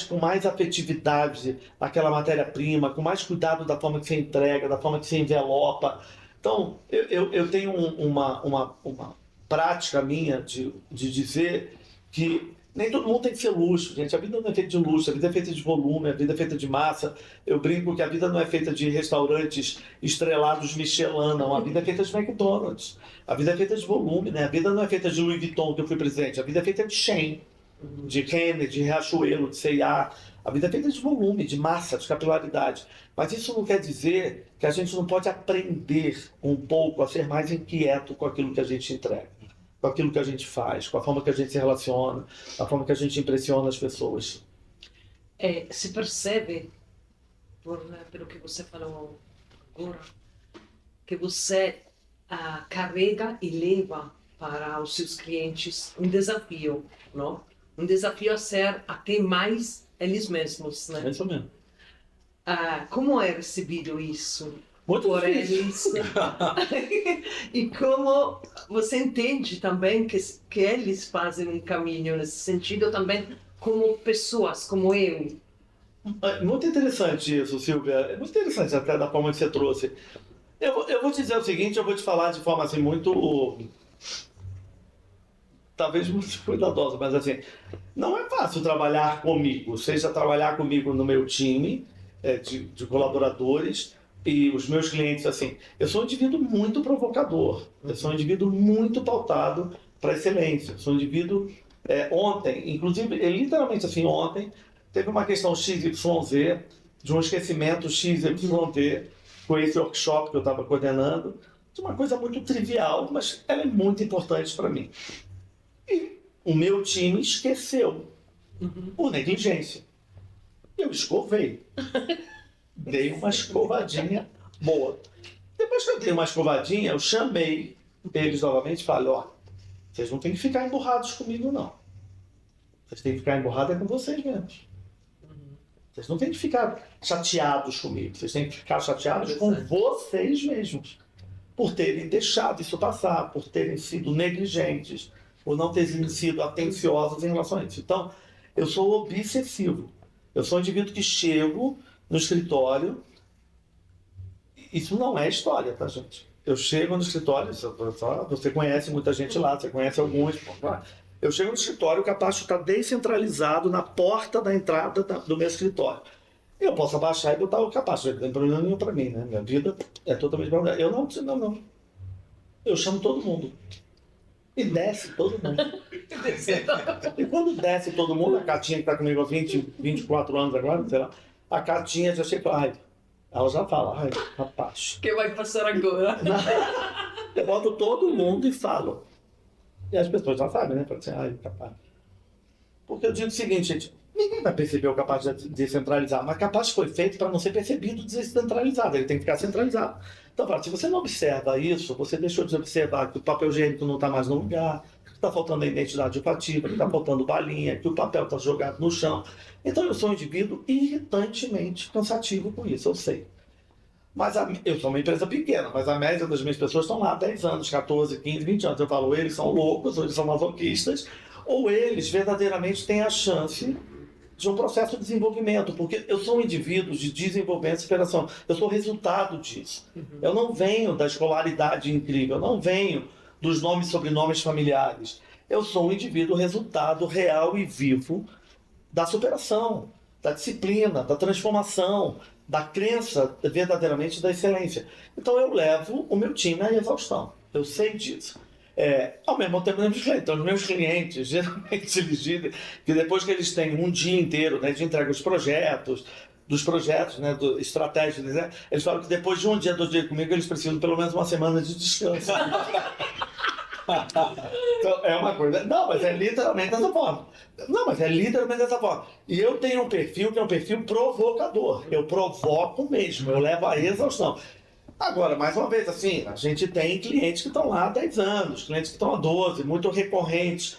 com mais afetividade naquela matéria-prima, com mais cuidado da forma que você entrega, da forma que você envelopa. Então, eu tenho uma prática minha de dizer que nem todo mundo tem que ser luxo, gente. A vida não é feita de luxo, a vida é feita de volume, a vida é feita de massa. Eu brinco que a vida não é feita de restaurantes estrelados Michelin, não. A vida é feita de McDonald's. A vida é feita de volume, né? A vida não é feita de Louis Vuitton, que eu fui presidente. A vida é feita de Shein, de Renner, de Riachuelo, de C&A. A vida é feita de volume, de massa, de capilaridade. Mas isso não quer dizer que a gente não pode aprender um pouco a ser mais inquieto com aquilo que a gente entrega, com aquilo que a gente faz, com a forma que a gente se relaciona, a forma que a gente impressiona as pessoas.
Se percebe, pelo que você falou agora, que você carrega e leva para os seus clientes um desafio, não? Um desafio a ser até mais eles mesmos, né?
É isso mesmo.
Como é recebido isso?
Muito
por
difícil.
eles? E como você entende também que eles fazem um caminho nesse sentido também como pessoas, como eu?
É muito interessante isso, Silvia. É muito interessante até da forma que você trouxe. Eu vou te dizer o seguinte, eu vou te falar de forma assim muito... talvez muito cuidadosa, mas assim, não é fácil trabalhar comigo, seja trabalhar comigo no meu time de colaboradores, e os meus clientes, assim, eu sou um indivíduo muito provocador, eu sou um indivíduo muito pautado para excelência, eu sou um indivíduo, ontem, inclusive, literalmente assim, ontem, teve uma questão XYZ, de um esquecimento XYZ, com esse workshop que eu estava coordenando, de uma coisa muito trivial, mas ela é muito importante para mim. E o meu time esqueceu, por negligência. Eu escovei. Dei uma escovadinha boa. Depois que eu dei uma escovadinha, eu chamei eles novamente e falei, vocês não têm que ficar emburrados comigo, não. Vocês têm que ficar emburrados com vocês mesmos. Vocês não têm que ficar chateados comigo. Vocês têm que ficar chateados com vocês mesmos. Por terem deixado isso passar, por terem sido negligentes, por não terem sido atenciosos em relação a isso. Então, eu sou obsessivo. Eu sou um indivíduo que chego no escritório, isso não é história, tá, gente? Eu chego no escritório, você conhece muita gente lá, você conhece alguns, eu chego no escritório, o capacho está descentralizado na porta da entrada do meu escritório. Eu posso abaixar e botar o capacho, não tem problema nenhum para mim, né? Minha vida é totalmente para mim. Eu não. Eu chamo todo mundo. E desce todo mundo. E quando desce todo mundo, a Catinha que está comigo há 24 anos agora, sei lá, a Catinha já chega e fala, Ela já fala, ai, capaz.
O que vai passar agora?
Eu boto todo mundo e falo. E as pessoas já sabem, né? Falam assim, ai, capaz. Porque eu digo o seguinte, gente, ninguém vai perceber o capaz de descentralizar, mas capaz foi feito para não ser percebido descentralizado, ele tem que ficar centralizado. Então, se você não observa isso, você deixou de observar que o papel higiênico não está mais no lugar, que está faltando a identidade olfativa, que está faltando balinha, que o papel está jogado no chão. Então, eu sou um indivíduo irritantemente cansativo com isso, eu sei. Mas eu sou uma empresa pequena, mas a média das minhas pessoas estão lá há 10 anos, 14, 15, 20 anos. Eu falo, ou eles são loucos, ou eles são masoquistas, ou eles verdadeiramente têm a chance de um processo de desenvolvimento, porque eu sou um indivíduo de desenvolvimento e superação. Eu sou resultado disso. Eu não venho da escolaridade incrível, eu não venho dos nomes e sobrenomes familiares. Eu sou um indivíduo resultado real e vivo da superação, da disciplina, da transformação, da crença verdadeiramente da excelência. Então eu levo o meu time à exaustão. Eu sei disso. Ao mesmo tempo, então, os meus clientes, geralmente eles dizem que depois que eles têm um dia inteiro, né, de entrega dos projetos, né, estratégias, né, eles falam que depois de um dia do dia comigo, eles precisam pelo menos uma semana de descanso. Então, é uma coisa. Não, mas é literalmente dessa forma. Não, mas é literalmente dessa forma. E eu tenho um perfil que é um perfil provocador. Eu provoco mesmo, eu levo à exaustão. Agora, mais uma vez, assim, a gente tem clientes que estão lá há 10 anos, clientes que estão há 12, muito recorrentes.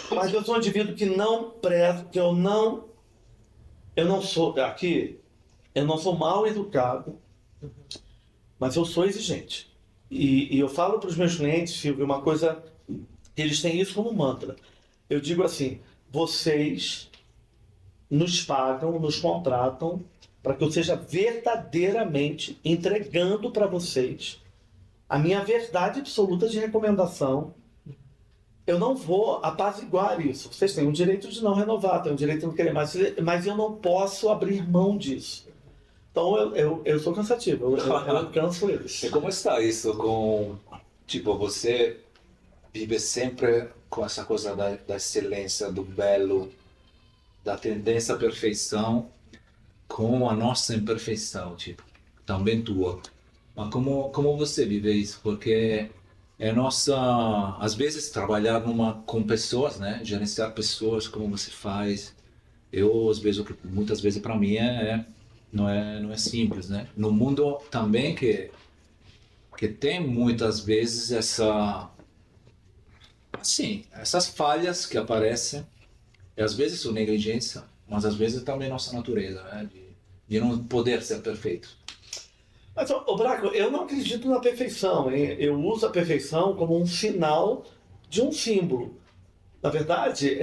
Mas eu sou um indivíduo que não prezo, que eu não sou, aqui, eu não sou mal educado, mas eu sou exigente. E eu falo para os meus clientes, Silvio, uma coisa, que eles têm isso como mantra. Eu digo assim, vocês nos pagam, nos contratam para que eu seja verdadeiramente entregando para vocês a minha verdade absoluta de recomendação. Eu não vou apaziguar isso. Vocês têm o direito de não renovar, têm o direito de não querer mais, mas eu não posso abrir mão disso. Então eu sou cansativo, eu canso eles.
E como está isso com, tipo, você vive sempre com essa coisa da excelência, do belo, da tendência à perfeição, com a nossa imperfeição, tipo, também tua. Mas como você vive isso? Porque é nossa, às vezes trabalhar com pessoas, né, gerenciar pessoas, como você faz. Eu às vezes, muitas vezes para mim não é simples, né? No mundo também que tem muitas vezes essas falhas que aparecem, e às vezes são negligência, mas às vezes também nossa natureza, né? De não poder ser perfeito.
Mas, Braco, eu não acredito na perfeição, hein? Eu uso a perfeição como um sinal de um símbolo. Na verdade,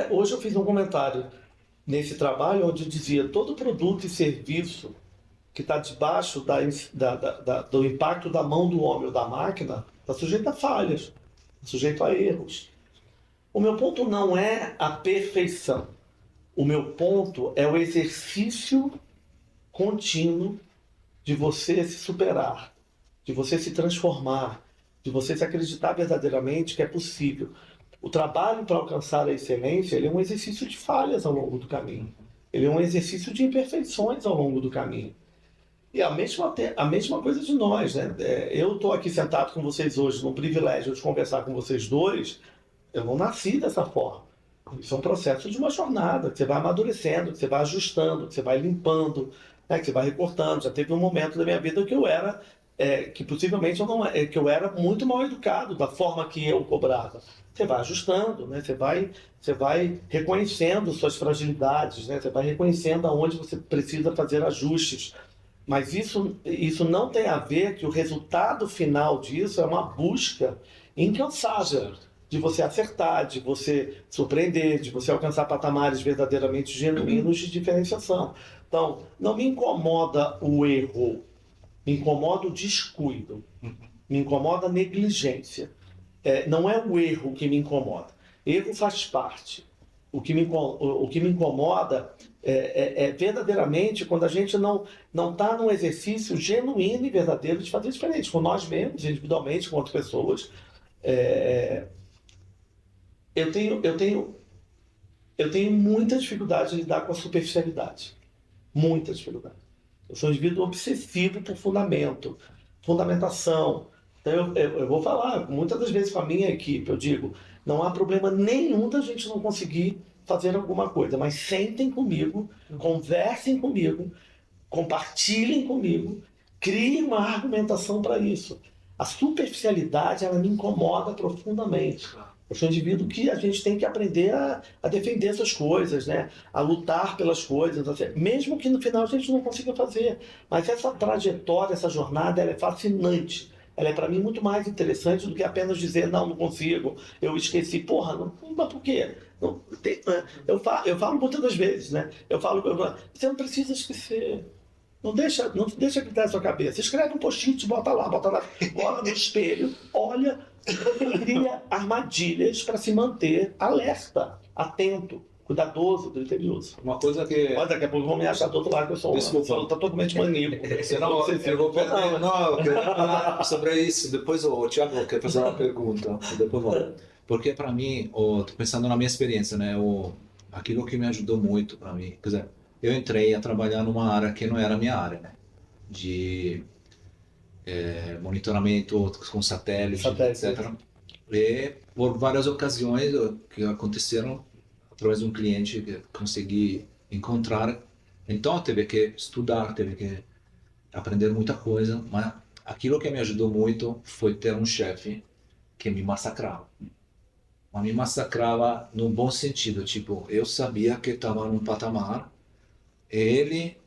hoje eu fiz um comentário nesse trabalho onde eu dizia todo produto e serviço que está debaixo do impacto da mão do homem ou da máquina está sujeito a falhas, está sujeito a erros. O meu ponto não é a perfeição. O meu ponto é o exercício contínuo de você se superar, de você se transformar, de você se acreditar verdadeiramente que é possível. O trabalho para alcançar a excelência, ele é um exercício de falhas ao longo do caminho. Ele é um exercício de imperfeições ao longo do caminho. E a mesma coisa de nós, né? Eu estou aqui sentado com vocês hoje, no privilégio de conversar com vocês dois. Eu não nasci dessa forma. Isso é um processo de uma jornada, que você vai amadurecendo, que você vai ajustando, que você vai limpando, né? Que você vai recortando. Já teve um momento da minha vida que eu era, que possivelmente que eu era muito mal educado da forma que eu cobrava. Você vai ajustando, né? Você vai reconhecendo suas fragilidades, né? Você vai reconhecendo aonde você precisa fazer ajustes. Mas isso não tem a ver que o resultado final disso é uma busca incansável de você acertar, de você surpreender, de você alcançar patamares verdadeiramente genuínos de diferenciação. Então, não me incomoda o erro, me incomoda o descuido, me incomoda a negligência. Não é o erro que me incomoda. Erro faz parte. O que me incomoda é verdadeiramente quando a gente não está num exercício genuíno e verdadeiro de fazer diferente, com nós mesmos, individualmente, com outras pessoas. Eu tenho muita dificuldade de lidar com a superficialidade. muita dificuldade. Eu sou um indivíduo obsessivo por fundamento, fundamentação. Então eu vou falar, muitas das vezes com a minha equipe, eu digo, não há problema nenhum da gente não conseguir fazer alguma coisa, mas sentem comigo, conversem comigo, compartilhem comigo, criem uma argumentação para isso. A superficialidade, ela me incomoda profundamente. Eu sou um indivíduo que a gente tem que aprender a defender essas coisas, né? A lutar pelas coisas, assim, mesmo que no final a gente não consiga fazer. Mas essa trajetória, essa jornada, ela é fascinante. Ela é para mim muito mais interessante do que apenas dizer, não consigo, eu esqueci. Porra, não, mas por quê? Não, eu falo muitas das vezes, né? Eu falo, você não precisa esquecer. Não deixa gritar na sua cabeça. Escreve um post-it, bota lá, olha no espelho, olha, você cria armadilhas para se manter alerta, atento, cuidadoso, criterioso.
Uma coisa que...
Mas daqui a pouco vão me achar do outro lado que eu sou totalmente maníaco.
Eu vou perder. Não, eu quero falar sobre isso. Depois o Thiago quer fazer uma pergunta. Depois vou. Porque para mim, tô pensando na minha experiência, né? Aquilo que me ajudou muito para mim, quer dizer, eu entrei a trabalhar numa área que não era a minha área, né? De monitoramento com satélite, etc. E por várias ocasiões que aconteceram, através de um cliente que consegui encontrar, então teve que estudar, teve que aprender muita coisa, mas aquilo que me ajudou muito foi ter um chefe que me massacrava. Mas me massacrava no bom sentido, tipo, eu sabia que estava num patamar, ele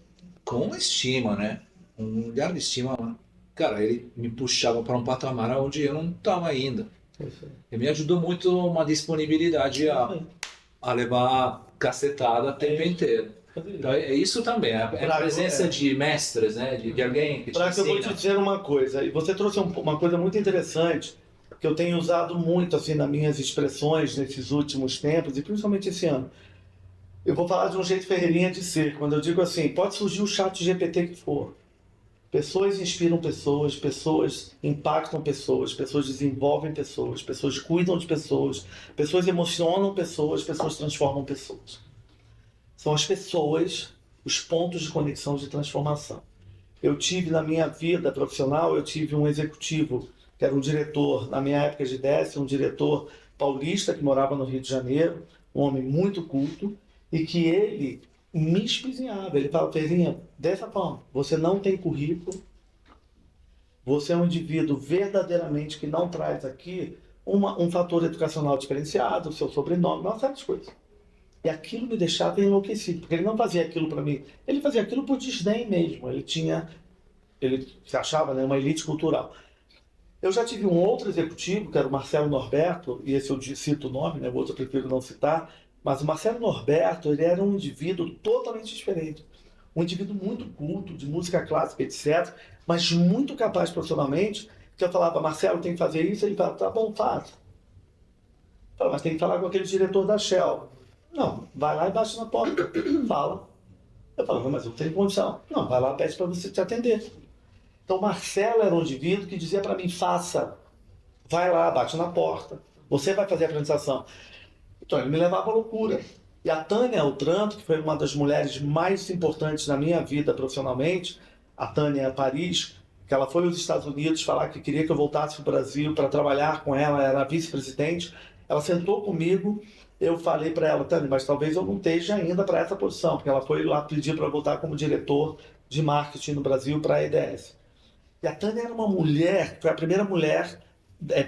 com estima, né? Um lugar de estima, cara, ele me puxava para um patamar onde eu não estava ainda. E me ajudou muito uma disponibilidade a levar cacetada o tempo inteiro. Então é isso também, a presença de mestres, né? De alguém que te ensina.
Eu vou te dizer uma coisa, e você trouxe uma coisa muito interessante, que eu tenho usado muito assim, nas minhas expressões nesses últimos tempos, e principalmente esse ano. Eu vou falar de um jeito ferreirinha de ser, quando eu digo assim, pode surgir o chat GPT que for. Pessoas inspiram pessoas, pessoas impactam pessoas, pessoas desenvolvem pessoas, pessoas cuidam de pessoas, pessoas emocionam pessoas, pessoas transformam pessoas. São as pessoas os pontos de conexão de transformação. Eu tive na minha vida profissional, eu tive um executivo que era um diretor, na minha época de DS, um diretor paulista que morava no Rio de Janeiro, um homem muito culto, e que ele me espizinhava. Ele falava, Ferrinha, dessa forma, você não tem currículo, você é um indivíduo verdadeiramente que não traz aqui um fator educacional diferenciado, o seu sobrenome, uma série de coisas. E aquilo me deixava enlouquecido, porque ele não fazia aquilo para mim, ele fazia aquilo por desdém mesmo, ele se achava, né, uma elite cultural. Eu já tive um outro executivo, que era o Marcelo Norberto, e esse eu cito o nome, né, o outro eu prefiro não citar, mas o Marcelo Norberto, ele era um indivíduo totalmente diferente. Um indivíduo muito culto, de música clássica, etc., mas muito capaz profissionalmente, que eu falava, Marcelo, tem que fazer isso, ele falava, tá bom, faz. Eu falava, mas tem que falar com aquele diretor da Shell. Não, vai lá e bate na porta, fala. Eu falava, mas eu tenho condição. Não, vai lá e pede para você te atender. Então, Marcelo era um indivíduo que dizia para mim, faça, vai lá, bate na porta, você vai fazer a apresentação. Então, ele me levava à loucura. E a Tânia Otranto, que foi uma das mulheres mais importantes na minha vida profissionalmente, a Tânia Paris, que ela foi aos Estados Unidos falar que queria que eu voltasse para o Brasil para trabalhar com ela, era vice-presidente. Ela sentou comigo, eu falei para ela, Tânia, mas talvez eu não esteja ainda para essa posição, porque ela foi lá pedir para voltar como diretor de marketing no Brasil para a EDS. E a Tânia era uma mulher, foi a primeira mulher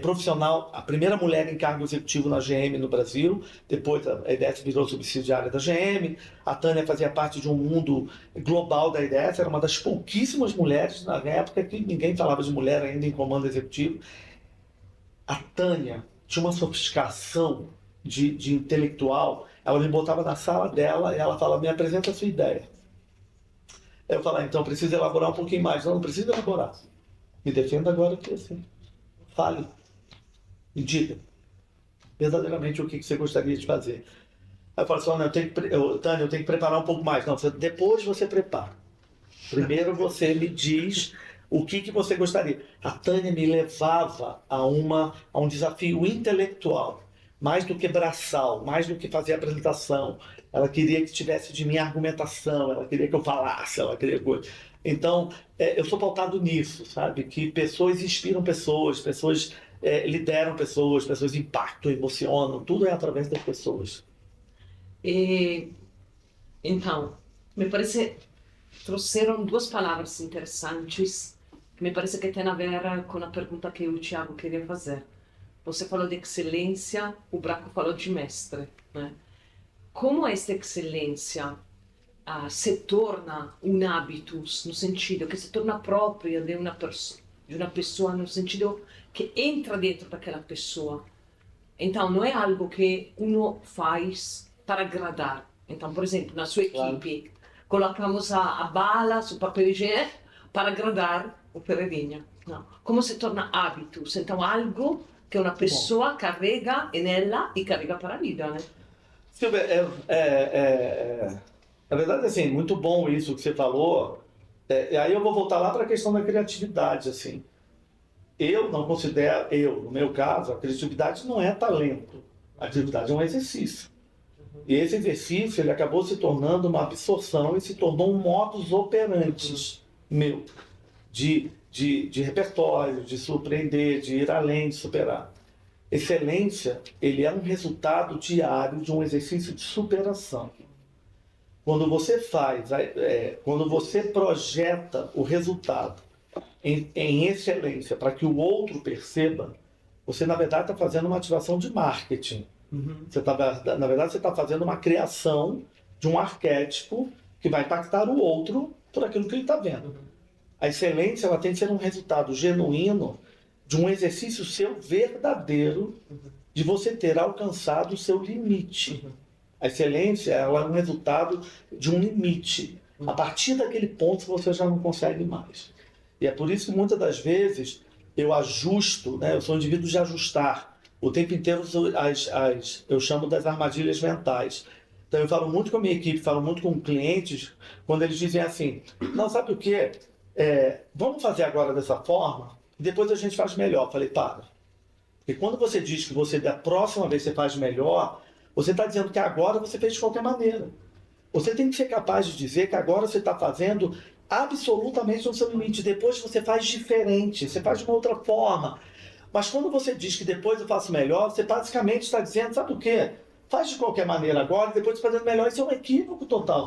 profissional, a primeira mulher em cargo executivo na GM no Brasil, depois a EDS virou subsidiária da GM, a Tânia fazia parte de um mundo global da EDS, era uma das pouquíssimas mulheres na época que ninguém falava de mulher ainda em comando executivo. A Tânia tinha uma sofisticação de intelectual, ela me botava na sala dela e ela falava, me apresenta a sua ideia. Eu falava, então preciso elaborar um pouquinho mais. Não precisa elaborar. Me defenda agora que assim. Fale. Me diga verdadeiramente o que você gostaria de fazer. Aí eu falo assim, Tânia, eu tenho que preparar um pouco mais. Não, depois você prepara. Primeiro você me diz o que você gostaria. A Tânia me levava a um desafio intelectual, mais do que braçal, mais do que fazer a apresentação, ela queria que tivesse de mim argumentação, ela queria que eu falasse, ela queria coisa. Então, eu sou pautado nisso, sabe? Que pessoas inspiram pessoas, pessoas lideram pessoas, pessoas impactam, emocionam, tudo é através das pessoas.
E, então, me parece trouxeram duas palavras interessantes que me parece que tem a ver com a pergunta que o Thiago queria fazer. Você falou de excelência, o Bracco falou de mestre, né? Como esta excelência se torna um hábito, no sentido que se torna própria de uma pessoa, no sentido que entra dentro daquela pessoa. Então, não é algo que uno faz para agradar. Então, por exemplo, na sua equipe, colocamos a bala sul papel higiênico para agradar o Pereirinha. Não. Como se torna hábitos? Então, algo que uma pessoa carrega nela e carrega para a vida, né?
Silvia, na verdade, assim, muito bom isso que você falou. E aí eu vou voltar lá para a questão da criatividade, assim. Eu não considero, no meu caso, a criatividade não é talento. A criatividade é um exercício. E esse exercício, ele acabou se tornando uma absorção e se tornou um modus operandi meu, de repertório, de surpreender, de ir além, de superar. Excelência, ele é um resultado diário de um exercício de superação. Quando você quando você projeta o resultado em excelência para que o outro perceba, você, na verdade, está fazendo uma ativação de marketing. Na verdade, você está fazendo uma criação de um arquétipo que vai impactar o outro por aquilo que ele está vendo. A excelência, ela tem que ser um resultado genuíno de um exercício seu verdadeiro de você ter alcançado o seu limite. A excelência, ela é um resultado de um limite. A partir daquele ponto, você já não consegue mais. E é por isso que muitas das vezes eu ajusto, né? Eu sou um indivíduo de ajustar. O tempo inteiro eu chamo das armadilhas mentais. Então eu falo muito com a minha equipe, falo muito com clientes, quando eles dizem assim, não, sabe o quê? Vamos fazer agora dessa forma, e depois a gente faz melhor. Eu falei, para. Porque quando você diz que você, da próxima vez você faz melhor, você está dizendo que agora você fez de qualquer maneira. Você tem que ser capaz de dizer que agora você está fazendo absolutamente no seu limite. Depois você faz diferente, você faz de uma outra forma. Mas quando você diz que depois eu faço melhor, você basicamente está dizendo, sabe o quê? Faz de qualquer maneira agora e depois fazendo melhor. Isso é um equívoco total.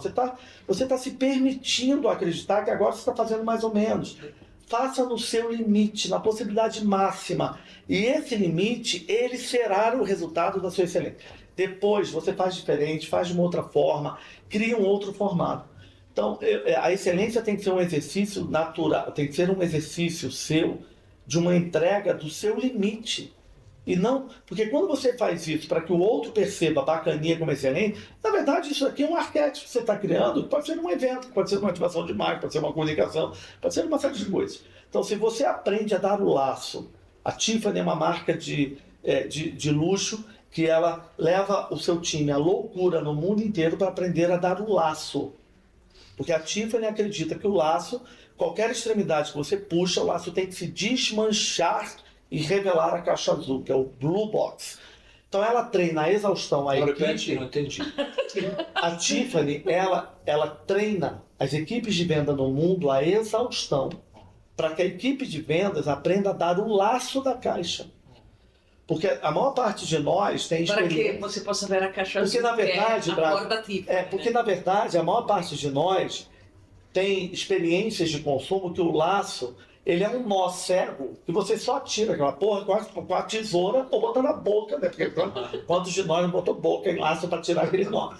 Você tá se permitindo acreditar que agora você está fazendo mais ou menos. Faça no seu limite, na possibilidade máxima. E esse limite, ele será o resultado da sua excelência. Depois você faz diferente, faz de uma outra forma, cria um outro formato. Então, a excelência tem que ser um exercício natural, tem que ser um exercício seu, de uma entrega do seu limite. E não, porque quando você faz isso para que o outro perceba a bacaninha como excelente, na verdade isso aqui é um arquétipo que você está criando, pode ser um evento, pode ser uma ativação de marca, pode ser uma comunicação, pode ser uma série de coisas. Então, se você aprende a dar o laço, a Tiffany é uma marca de luxo que ela leva o seu time à loucura no mundo inteiro para aprender a dar o laço. Porque a Tiffany acredita que o laço, qualquer extremidade que você puxa, o laço tem que se desmanchar e revelar a caixa azul, que é o Blue Box. Então ela treina a exaustão a equipe.
Não entendi.
A Tiffany, ela treina as equipes de venda no mundo a exaustão para que a equipe de vendas aprenda a dar o laço da caixa. Porque a maior parte de nós tem experiência...
Para que você possa ver a caixa azul,
porque, na verdade,
que é a corda Tiffany.
Porque, na verdade, a maior parte de nós tem experiências de consumo que o laço, ele é um nó cego, que você só tira aquela porra com a tesoura ou bota na boca, né? Porque quantos de nós não botou boca em laço para tirar aquele nó?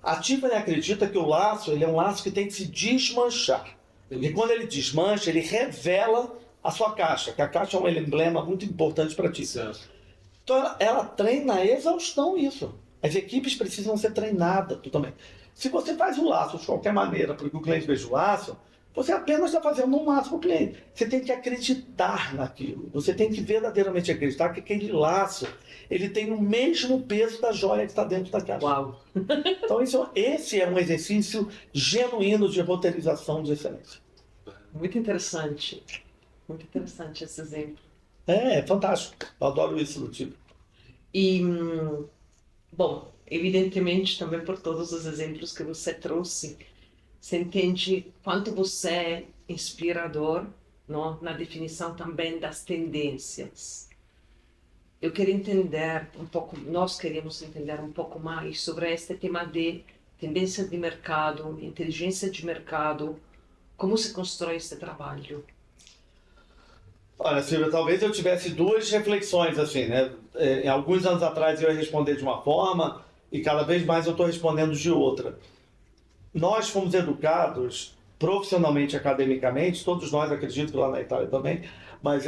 A Tiffany acredita que o laço, ele é um laço que tem que se desmanchar. Porque quando ele desmancha, ele revela a sua caixa, que a caixa é um emblema muito importante para ti.
Certo.
Então ela treina a exaustão isso. As equipes precisam ser treinadas também. Se você faz o laço de qualquer maneira para que o cliente veja o laço, você apenas está fazendo um laço para o cliente. Você tem que acreditar naquilo. Você tem que verdadeiramente acreditar que aquele laço ele tem o mesmo peso da joia que está dentro da caixa.
Uau!
Então esse é um exercício genuíno de roteirização de excelência.
Muito interessante. Muito interessante esse exemplo.
É fantástico. Eu adoro isso do tipo.
E, bom, evidentemente, também por todos os exemplos que você trouxe, você entende quanto você é inspirador, não? Na definição também das tendências. Eu queria entender um pouco, nós queríamos entender um pouco mais sobre este tema de tendência de mercado, inteligência de mercado, como se constrói esse trabalho.
Olha, Silvia, talvez eu tivesse duas reflexões, assim, né? Alguns anos atrás eu ia responder de uma forma e cada vez mais eu estou respondendo de outra. Nós fomos educados profissionalmente, academicamente, todos nós, acredito que lá na Itália também, mas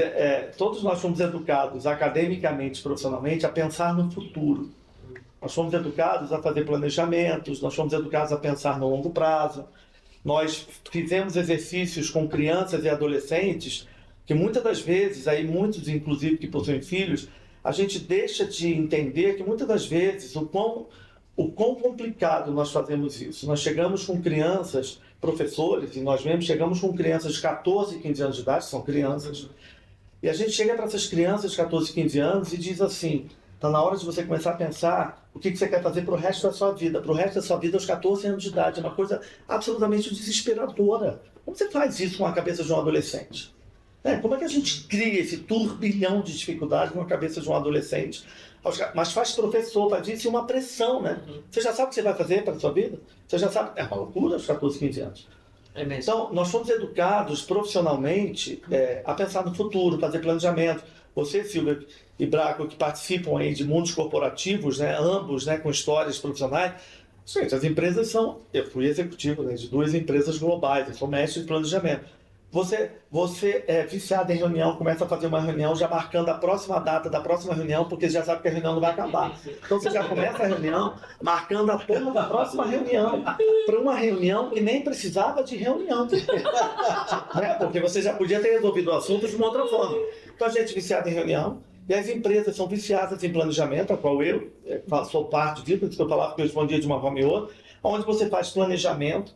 todos nós fomos educados academicamente, profissionalmente, a pensar no futuro. Nós fomos educados a fazer planejamentos, nós fomos educados a pensar no longo prazo. Nós fizemos exercícios com crianças e adolescentes que muitas das vezes, aí muitos inclusive que possuem filhos, a gente deixa de entender que muitas das vezes o quão complicado nós fazemos isso. Nós chegamos com crianças, professores, e nós mesmos chegamos com crianças de 14, 15 anos de idade, são crianças, e a gente chega para essas crianças de 14, 15 anos e diz assim, está na hora de você começar a pensar o que você quer fazer para o resto da sua vida. Para o resto da sua vida aos 14 anos de idade. É uma coisa absolutamente desesperadora. Como você faz isso com a cabeça de um adolescente? Como é que a gente cria esse turbilhão de dificuldades na cabeça de um adolescente? Mas faz professor, faz isso e uma pressão, né? Você já sabe o que você vai fazer para a sua vida? Você já sabe? É uma loucura aos 14, 15 anos. Então, nós fomos educados profissionalmente a pensar no futuro, fazer planejamento. Você, Silvia e Braco, que participam aí de mundos corporativos, né, ambos, né, com histórias profissionais. Gente, as empresas são... Eu fui executivo, né, de 2 empresas globais, eu sou mestre de planejamento. Você é viciado em reunião, começa a fazer uma reunião já marcando a próxima data da próxima reunião, porque já sabe que a reunião não vai acabar. Então você já começa a reunião marcando a porra da próxima reunião, para uma reunião que nem precisava de reunião. Né? Porque você já podia ter resolvido o assunto de uma outra forma. Então a gente é viciado em reunião, e as empresas são viciadas em planejamento, a qual eu sou parte disso, por isso que eu falava que eu respondia de uma forma e outra, onde você faz planejamento,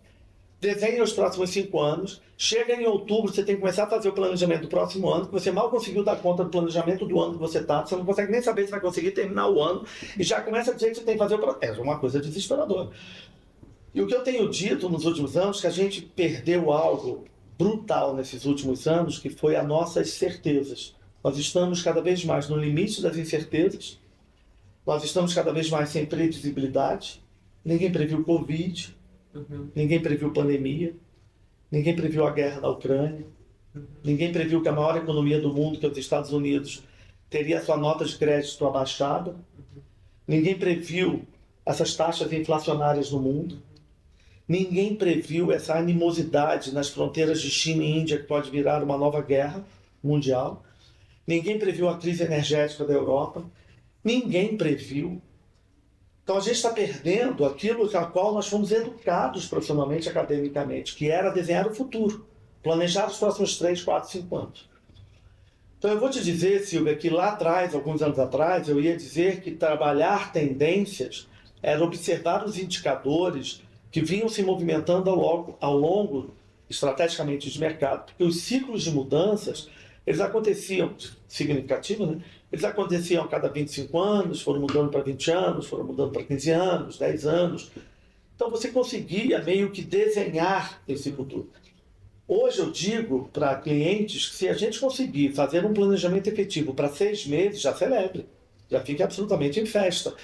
desenha os próximos 5 anos, chega em outubro, você tem que começar a fazer o planejamento do próximo ano, que você mal conseguiu dar conta do planejamento do ano que você está, você não consegue nem saber se vai conseguir terminar o ano, e já começa a dizer que você tem que fazer o processo. É uma coisa desesperadora. E o que eu tenho dito nos últimos anos, que a gente perdeu algo brutal nesses últimos anos, que foi as nossas certezas. Nós estamos cada vez mais no limite das incertezas, nós estamos cada vez mais sem previsibilidade, ninguém previu o Covid, ninguém previu pandemia, ninguém previu a guerra na Ucrânia, ninguém previu que a maior economia do mundo, que é os Estados Unidos, teria sua nota de crédito abaixada, ninguém previu essas taxas inflacionárias no mundo, ninguém previu essa animosidade nas fronteiras de China e Índia que pode virar uma nova guerra mundial, ninguém previu a crise energética da Europa, ninguém previu. Então a gente está perdendo aquilo a qual nós fomos educados profissionalmente, academicamente, que era desenhar o futuro, planejar os próximos 3, 4, 5 anos. Então eu vou te dizer, Silvia, que lá atrás, alguns anos atrás, eu ia dizer que trabalhar tendências era observar os indicadores que vinham se movimentando ao longo estrategicamente de mercado, porque os ciclos de mudanças, eles aconteciam, significativo, né? Eles aconteciam a cada 25 anos, foram mudando para 20 anos, foram mudando para 15 anos, 10 anos. Então você conseguia meio que desenhar esse futuro. Hoje eu digo para clientes que se a gente conseguir fazer um planejamento efetivo para 6 meses, já celebre, já fique absolutamente em festa.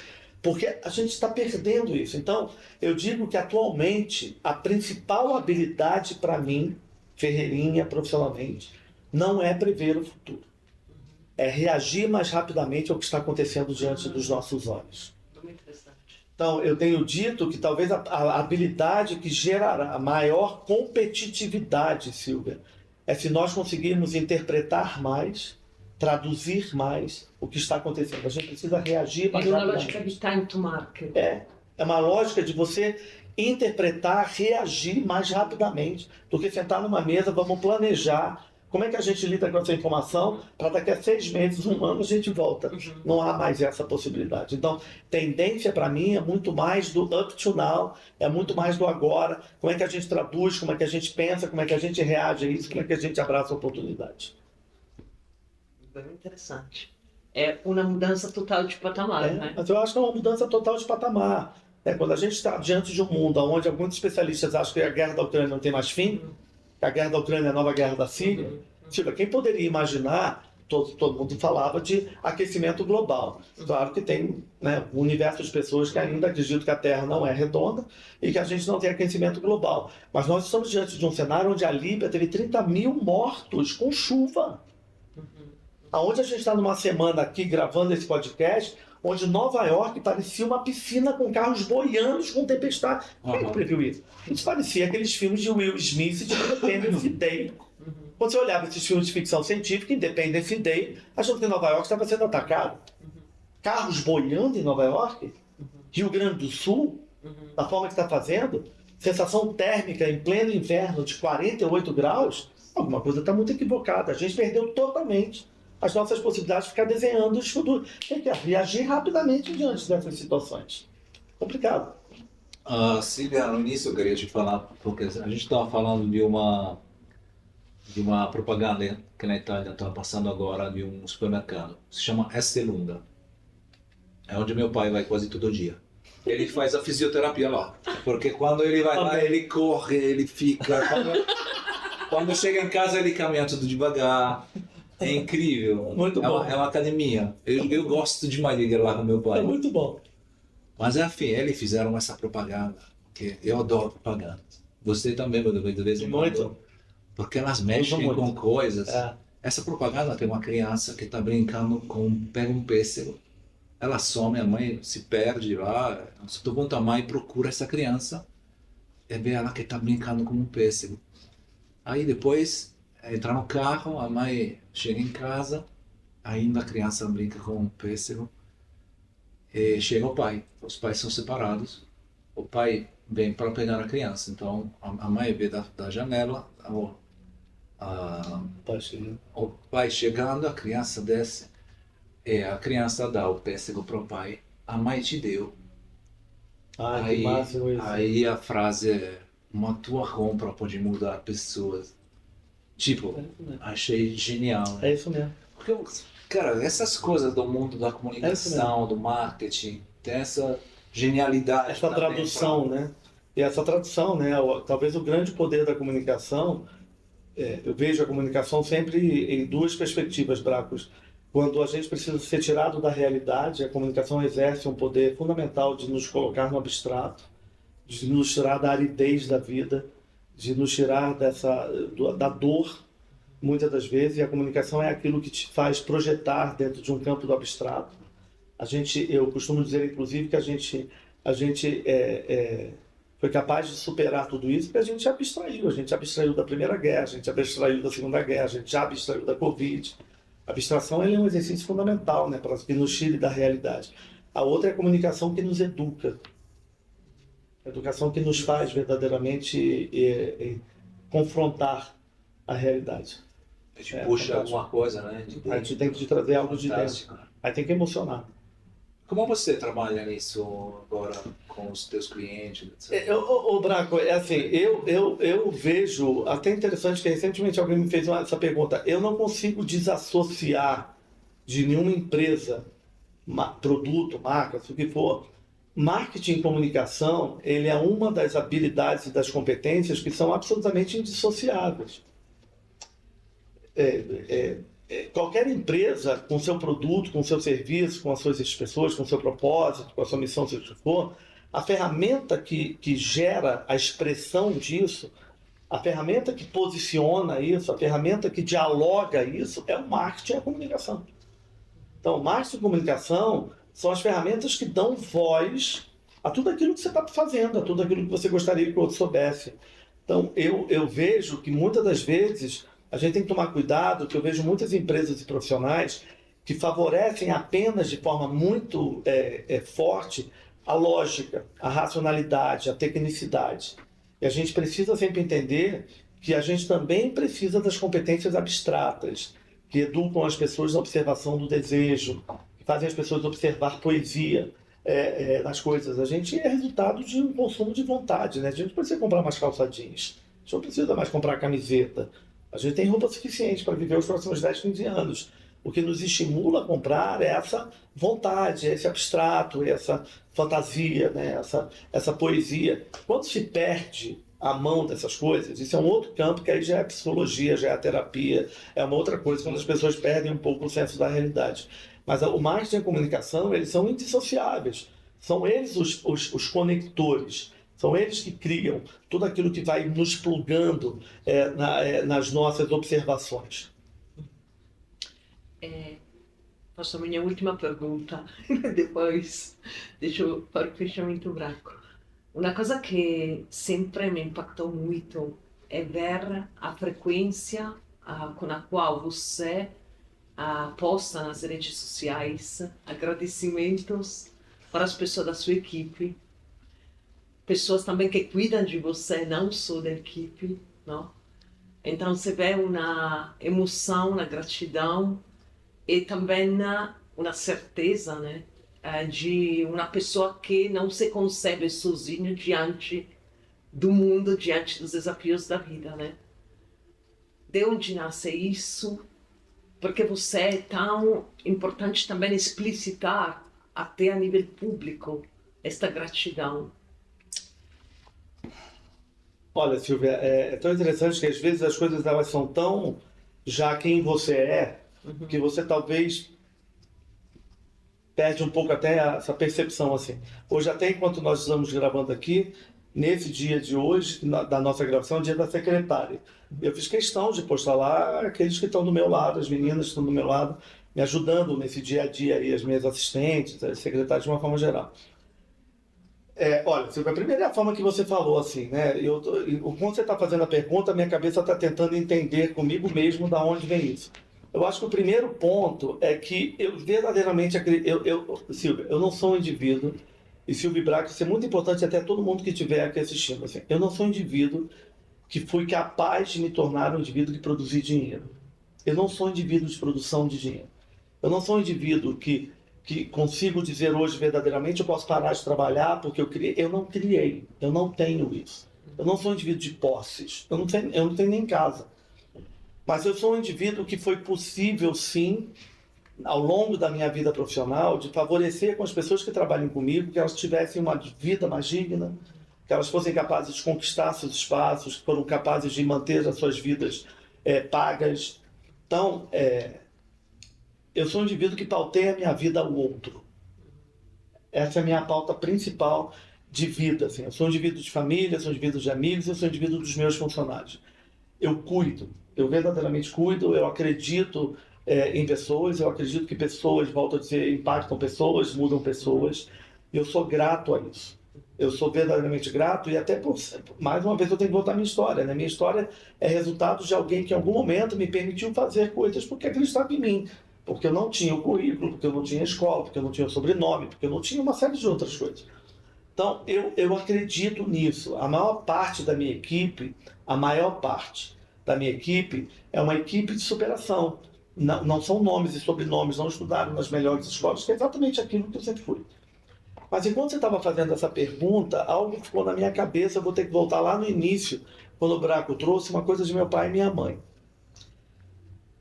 Porque a gente está perdendo isso. Então, eu digo que atualmente a principal habilidade para mim, Ferreirinha, profissionalmente, não é prever o futuro. É reagir mais rapidamente ao que está acontecendo diante dos nossos olhos.
Muito interessante.
Então, eu tenho dito que talvez a habilidade que gerará maior competitividade, Silvia, é se nós conseguirmos interpretar mais, traduzir mais o que está acontecendo. A gente precisa reagir mais
uma
rapidamente.
lógica de time to market.
É uma lógica de você interpretar, reagir mais rapidamente do que sentar numa mesa, vamos planejar. Como é que a gente lida com essa informação para daqui a 6 meses, 1 ano, a gente volta? Não há mais essa possibilidade. Então, tendência para mim é muito mais do up to now, é muito mais do agora. Como é que a gente traduz, como é que a gente pensa, como é que a gente reage a isso, como é que a gente abraça a oportunidade.
Bem interessante. é uma mudança total de patamar, né?
Mas eu acho que é uma mudança total de patamar. Quando a gente está diante de um mundo onde alguns especialistas acham que a guerra da Ucrânia não tem mais fim, que a guerra da Ucrânia é a nova guerra da Síria, quem poderia imaginar, todo mundo falava de aquecimento global. Claro que tem, né, um universo de pessoas que ainda acreditam que a Terra não é redonda e que a gente não tem aquecimento global. Mas nós estamos diante de um cenário onde a Líbia teve 30 mil mortos com chuva. Aonde a gente está numa semana aqui gravando esse podcast, onde Nova York parecia uma piscina com carros boiando com tempestade. Quem previu isso? Isso parecia aqueles filmes de Will Smith de Independence Day. Quando você olhava esses filmes de ficção científica, Independence Day, achando que Nova York estava sendo atacado. Carros boiando em Nova York, Rio Grande do Sul, da forma que está fazendo, sensação térmica em pleno inverno de 48 graus, alguma coisa está muito equivocada. A gente perdeu totalmente as nossas possibilidades de ficar desenhando os futuros. Tem que reagir rapidamente diante dessas situações. Complicado.
Silvia, no início eu queria te falar, porque a gente estava falando de uma propaganda que na Itália está passando agora de um supermercado. Se chama Esselunga. É onde meu pai vai quase todo dia. Ele faz a fisioterapia lá. Porque quando ele vai lá, ele corre, ele fica... Quando chega em casa, ele caminha tudo devagar. É incrível.
Muito bom.
É uma academia. Eu gosto demais de ir lá com meu pai.
É muito bom.
Mas enfim, eles fizeram essa propaganda, que eu adoro propaganda. Você também, de vez em quando.
Muito.
Porque elas mexem com coisas.
É.
Essa propaganda tem uma criança que está brincando pega um pêssego. Ela some, a mãe se perde lá. A mãe procura essa criança e vê ela que está brincando com um pêssego. Aí depois entra no carro, a mãe chega em casa, ainda a criança brinca com um pêssego. E chega o pai. Os pais são separados. O pai vem para pegar a criança. Então a mãe vê da janela o pai chegando, a criança desce. E a criança dá o pêssego para o pai. A mãe te deu.
Que máximo isso.
Aí a frase é: uma tua compra pode mudar pessoas. Tipo, achei genial. Né?
É isso mesmo.
Porque, cara, essas coisas do mundo da comunicação, do marketing, tem essa genialidade.
Essa tradução, né? E essa tradução, né? Talvez o grande poder da comunicação, eu vejo a comunicação sempre em duas perspectivas, Bracos. Quando a gente precisa ser tirado da realidade, a comunicação exerce um poder fundamental de nos colocar no abstrato, de nos tirar da aridez da vida, de nos tirar da dor, muitas das vezes, e a comunicação é aquilo que te faz projetar dentro de um campo do abstrato. Eu costumo dizer, inclusive, que a gente foi capaz de superar tudo isso porque a gente abstraiu da Primeira Guerra, a gente abstraiu da Segunda Guerra, a gente já abstraiu da Covid. A abstração é um exercício fundamental, né, para que nos tire da realidade. A outra é a comunicação que nos educa. A educação que nos faz verdadeiramente confrontar a realidade.
A gente puxa alguma coisa, né?
A gente tem que trazer algo de dentro. Aí tem que emocionar.
Como você trabalha nisso agora com os teus clientes?
Braco, é assim, eu vejo, até interessante que recentemente alguém me fez essa pergunta, eu não consigo desassociar de nenhuma empresa, produto, marca, o que for. Marketing e comunicação, ele é uma das habilidades e das competências que são absolutamente indissociáveis. Qualquer empresa, com seu produto, com seu serviço, com as suas pessoas, com seu propósito, com a sua missão, seja o que for, a ferramenta que gera a expressão disso, a ferramenta que posiciona isso, a ferramenta que dialoga isso, é o marketing e a comunicação. Então, marketing e comunicação são as ferramentas que dão voz a tudo aquilo que você está fazendo, a tudo aquilo que você gostaria que o outro soubesse. Então, eu vejo que muitas das vezes a gente tem que tomar cuidado, que eu vejo muitas empresas e profissionais que favorecem apenas de forma muito forte a lógica, a racionalidade, a tecnicidade. E a gente precisa sempre entender que a gente também precisa das competências abstratas, que educam as pessoas na observação do desejo, que fazem as pessoas observar poesia nas coisas. A gente é resultado de um consumo de vontade, né? A gente não precisa comprar mais calça jeans, a gente não precisa mais comprar camiseta. A gente tem roupa suficiente para viver os próximos 10, 15 anos. O que nos estimula a comprar é essa vontade, esse abstrato, essa fantasia, né? essa poesia. Quando se perde a mão dessas coisas, isso é um outro campo que aí já é a psicologia, já é a terapia, é uma outra coisa, quando as pessoas perdem um pouco o senso da realidade. Mas o marketing e a comunicação, eles são indissociáveis. São eles os conectores. São eles que criam tudo aquilo que vai nos plugando nas nossas observações.
Faço a minha última pergunta, depois deixo para o fechamento branco. Uma coisa que sempre me impactou muito é ver a frequência com a qual você posta nas redes sociais agradecimentos para as pessoas da sua equipe, pessoas também que cuidam de você, não só da equipe, não? Então você vê uma emoção, uma gratidão e também uma certeza, né, de uma pessoa que não se concebe sozinha diante do mundo, diante dos desafios da vida, né? De onde nasce isso? Porque você é tão importante também explicitar até a nível público esta gratidão.
Olha, Silvia, é tão interessante que às vezes as coisas elas são tão já quem você é, que você talvez perde um pouco até essa percepção assim. Hoje até enquanto nós estamos gravando aqui, nesse dia de hoje, da nossa gravação, é o dia da secretária. Eu fiz questão de postar lá aqueles que estão do meu lado, as meninas que estão do meu lado, me ajudando nesse dia a dia aí, as minhas assistentes, as secretárias de uma forma geral. Olha, Silvia, a primeira é a forma que você falou, assim, né? Quando você está fazendo a pergunta, minha cabeça está tentando entender comigo mesmo da onde vem isso. Eu acho que o primeiro ponto é que eu verdadeiramente acredito... Silvia, eu não sou um indivíduo, e Silvia Braco, isso é muito importante até todo mundo que estiver aqui assistindo. Assim, eu não sou um indivíduo que fui capaz de me tornar um indivíduo que produzir dinheiro. Eu não sou um indivíduo de produção de dinheiro. Eu não sou um indivíduo que consigo dizer hoje verdadeiramente eu posso parar de trabalhar porque eu criei. Eu não criei, eu não tenho isso. Eu não sou um indivíduo de posses, eu não tenho nem casa. Mas eu sou um indivíduo que foi possível, sim, ao longo da minha vida profissional, de favorecer com as pessoas que trabalham comigo, que elas tivessem uma vida mais digna, que elas fossem capazes de conquistar seus espaços, que foram capazes de manter as suas vidas pagas. Então, eu sou um indivíduo que pautei a minha vida ao outro. Essa é a minha pauta principal de vida. Assim. Eu sou um indivíduo de família, sou um indivíduo de amigos, eu sou um indivíduo dos meus funcionários. Eu cuido, eu verdadeiramente cuido, eu acredito em pessoas, eu acredito que pessoas, volto a dizer, impactam pessoas, mudam pessoas. Eu sou grato a isso. Eu sou verdadeiramente grato e até, mais uma vez, eu tenho que voltar à minha história. Né? Minha história é resultado de alguém que em algum momento me permitiu fazer coisas porque acreditava em mim. Porque eu não tinha o currículo, porque eu não tinha escola, porque eu não tinha o sobrenome, porque eu não tinha uma série de outras coisas. Então, eu acredito nisso. A maior parte da minha equipe é uma equipe de superação. Não são nomes e sobrenomes, não estudaram nas melhores escolas, que é exatamente aquilo que eu sempre fui. Mas enquanto você estava fazendo essa pergunta, algo ficou na minha cabeça, eu vou ter que voltar lá no início, quando o Braco trouxe uma coisa de meu pai e minha mãe.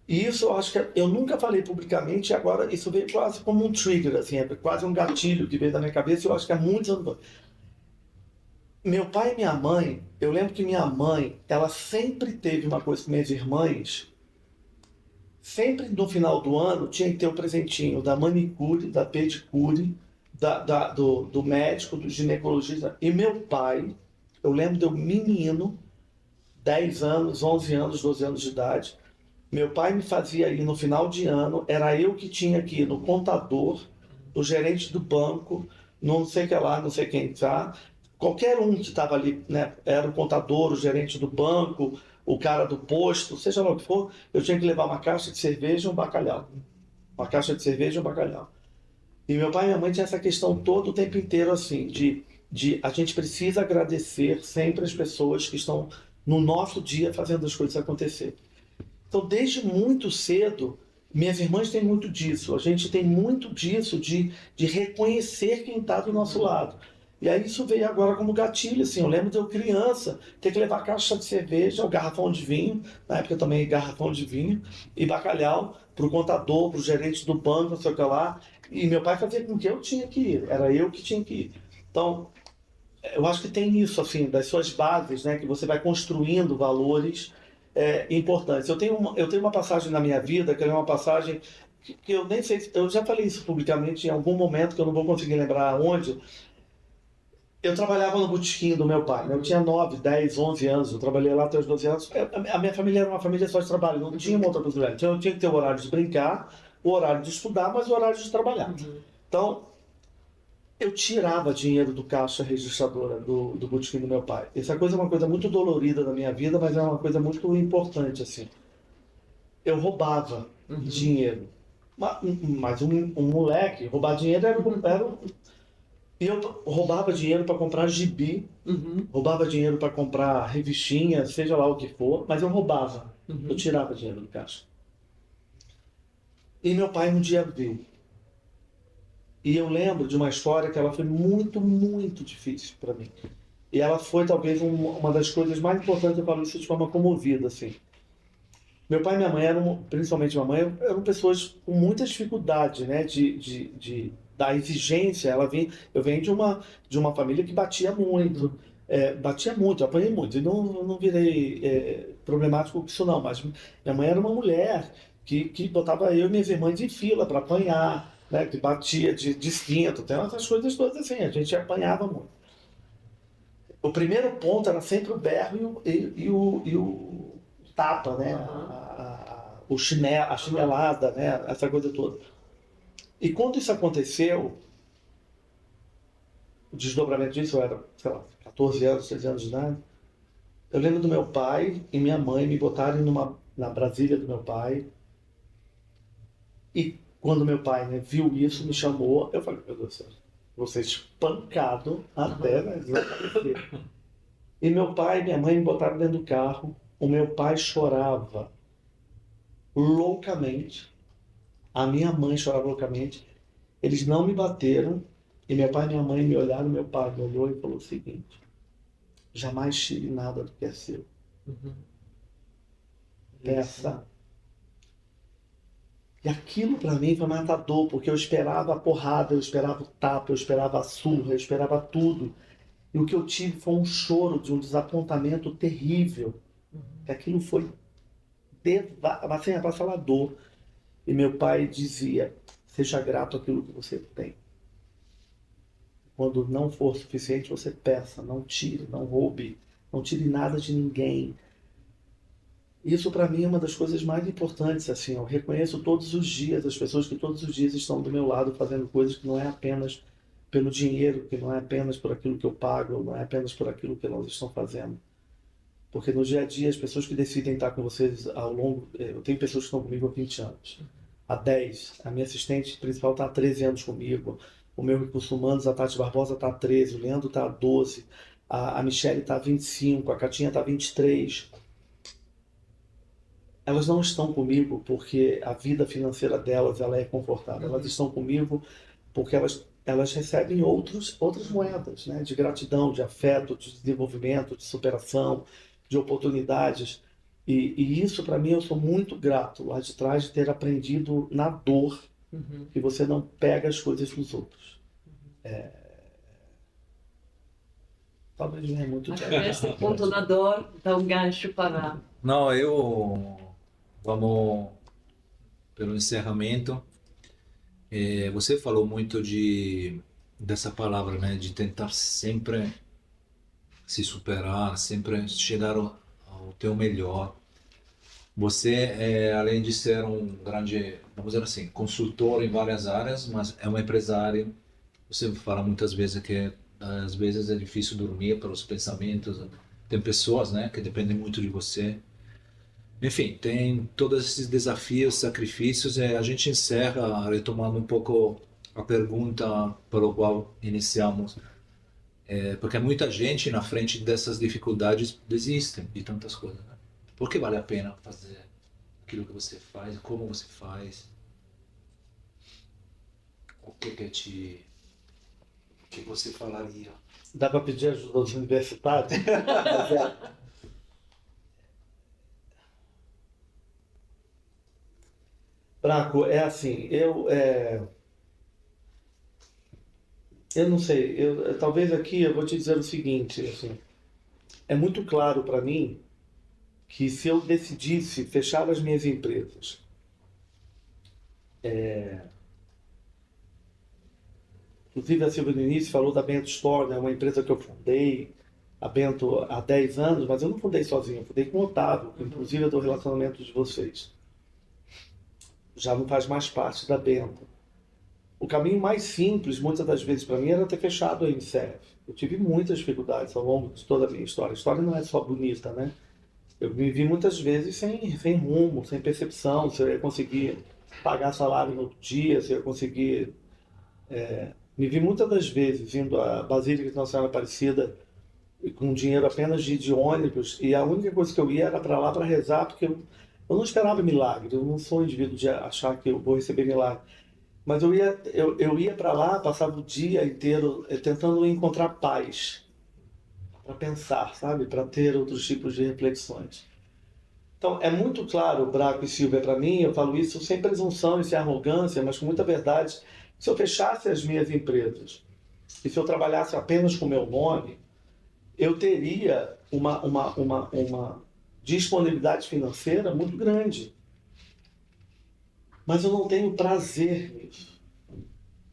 E isso eu acho que eu nunca falei publicamente, e agora isso veio quase como um trigger, assim, é quase um gatilho que veio da minha cabeça, e eu acho que há muitos anos. Meu pai e minha mãe, eu lembro que minha mãe, ela sempre teve uma coisa com minhas irmãs, sempre no final do ano tinha que ter um presentinho da manicure, da pedicure, do médico, do ginecologista. E meu pai, eu lembro de eu menino, 10 anos, 11 anos, 12 anos de idade, meu pai me fazia ir no final de ano, era eu que tinha que ir no contador, no gerente do banco, não sei que lá, não sei quem tá, qualquer um que estava ali, né, era o contador, o gerente do banco, o cara do posto, seja lá o que for, eu tinha que levar uma caixa de cerveja e um bacalhau. Uma caixa de cerveja e um bacalhau. E meu pai e minha mãe tinham essa questão todo o tempo inteiro, assim, de a gente precisa agradecer sempre as pessoas que estão no nosso dia fazendo as coisas acontecer. Então, desde muito cedo, minhas irmãs têm muito disso. A gente tem muito disso de reconhecer quem está do nosso lado. E aí isso veio agora como gatilho, assim, eu lembro de eu criança, ter que levar caixa de cerveja, ou garrafão de vinho, na época também garrafão de vinho, e bacalhau para o contador, para o gerente do banco, não sei o que lá, e meu pai fazia com que eu tinha que ir, era eu que tinha que ir. Então, eu acho que tem isso, assim, das suas bases, né, que você vai construindo valores importantes. Eu tenho uma passagem na minha vida, que é uma passagem que eu nem sei, eu já falei isso publicamente em algum momento, que eu não vou conseguir lembrar onde. Eu trabalhava no botequim do meu pai, né? Eu tinha 9, 10, 11 anos, eu trabalhei lá até os 12 anos. A minha família era uma família só de trabalho, não tinha uma outra possibilidade. Então eu tinha que ter o horário de brincar, o horário de estudar, mas o horário de trabalhar. Então, eu tirava dinheiro do caixa registradora do botequim do meu pai. Essa coisa é uma coisa muito dolorida da minha vida, mas é uma coisa muito importante, assim. Eu roubava dinheiro. Mas um moleque, roubar dinheiro e eu roubava dinheiro para comprar gibi, roubava dinheiro para comprar revistinha, seja lá o que for, mas eu roubava. Eu tirava dinheiro do caixa. E meu pai um dia viu. E eu lembro de uma história que ela foi muito, muito difícil para mim. E ela foi talvez uma das coisas mais importantes, eu falo isso de forma comovida, assim. Meu pai e minha mãe principalmente minha mãe, eram pessoas com muita dificuldade, né, da exigência. Eu venho de uma família que batia muito, eu apanhei muito, e não virei problemático com isso não, mas minha mãe era uma mulher que botava eu e minhas irmãs em fila para apanhar, né, que batia de cinto, tem essas coisas todas assim, a gente apanhava muito. O primeiro ponto era sempre o berro e o tapa, né? A chinelada, né? Essa coisa toda. E quando isso aconteceu, o desdobramento disso, eu era, sei lá, 14 anos, 13 anos de idade, eu lembro do meu pai e minha mãe me botarem na Brasília do meu pai, e quando meu pai, né, viu isso, me chamou, eu falei, meu Deus do céu, vou ser espancado até, né, desaparecer. E meu pai e minha mãe me botaram dentro do carro, o meu pai chorava loucamente, a minha mãe chorava loucamente, eles não me bateram, e meu pai e minha mãe me olharam, meu pai me olhou e falou o seguinte: jamais tire nada do que é seu. Peça. E aquilo para mim foi matador, porque eu esperava a porrada, eu esperava o tapa, eu esperava a surra, eu esperava tudo. E o que eu tive foi um choro de um desapontamento terrível. Que aquilo foi assim, avassalador. E meu pai dizia: seja grato àquilo que você tem. Quando não for suficiente, você peça, não tire, não roube, não tire nada de ninguém. Isso para mim é uma das coisas mais importantes, assim, eu reconheço todos os dias as pessoas que todos os dias estão do meu lado fazendo coisas que não é apenas pelo dinheiro, que não é apenas por aquilo que eu pago, não é apenas por aquilo que elas estão fazendo. Porque no dia a dia, as pessoas que decidem estar com vocês ao longo... Eu tenho pessoas que estão comigo há 20 anos, há 10. A minha assistente principal está há 13 anos comigo. O meu recurso humanos, a Tati Barbosa, está há 13. O Leandro está há 12. A Michelle está há 25. A Catinha está há 23. Elas não estão comigo porque a vida financeira delas ela é confortável. Elas estão comigo porque elas recebem outras moedas, né? De gratidão, de afeto, de desenvolvimento, de superação, de oportunidades. E isso, para mim, eu sou muito grato lá de trás de ter aprendido na dor que você não pega as coisas dos outros. Talvez não é muito
Acho que esse ponto da dor dá um gancho para...
Não, vamos pelo encerramento. Você falou muito dessa palavra, né? De tentar sempre se superar, sempre chegar ao teu melhor. Você, além de ser um grande, vamos dizer assim, consultor em várias áreas, mas é um empresário. Você fala muitas vezes que às vezes é difícil dormir pelos pensamentos. Tem pessoas, né, que dependem muito de você. Enfim, tem todos esses desafios, sacrifícios. A gente encerra retomando um pouco a pergunta pelo qual iniciamos. Porque muita gente na frente dessas dificuldades desiste de tantas coisas, né? Por que vale a pena fazer aquilo que você faz, como você faz? O que você falaria?
Dá para pedir ajuda aos universitários? Mas Braco, é assim, eu não sei, talvez aqui eu vou te dizer o seguinte, assim, é muito claro para mim que se eu decidisse fechar as minhas empresas, inclusive a Silvia no início falou da Bento Store, né, uma empresa que eu fundei, a Bento há 10 anos, mas eu não fundei sozinho, eu fundei com o Otávio, inclusive é do relacionamento de vocês. Já não faz mais parte da Bento. O caminho mais simples, muitas das vezes para mim, era ter fechado a INSEV. Eu tive muitas dificuldades ao longo de toda a minha história. A história não é só bonita, né? Eu me vi muitas vezes sem rumo, sem percepção, se eu ia conseguir pagar salário no outro dia, se eu ia conseguir... Me vi muitas das vezes indo à Basílica de Nossa Senhora Aparecida com dinheiro apenas de ônibus, e a única coisa que eu ia era para lá para rezar, porque eu não esperava milagre, eu não sou um indivíduo de achar que eu vou receber milagre. Mas eu ia para lá, passava o dia inteiro tentando encontrar paz, para pensar, sabe? Para ter outros tipos de reflexões. Então, é muito claro, Braco e Silvia, para mim, eu falo isso sem presunção e sem arrogância, mas com muita verdade. Se eu fechasse as minhas empresas e se eu trabalhasse apenas com o meu nome, eu teria uma disponibilidade financeira muito grande. Mas eu não tenho prazer nisso.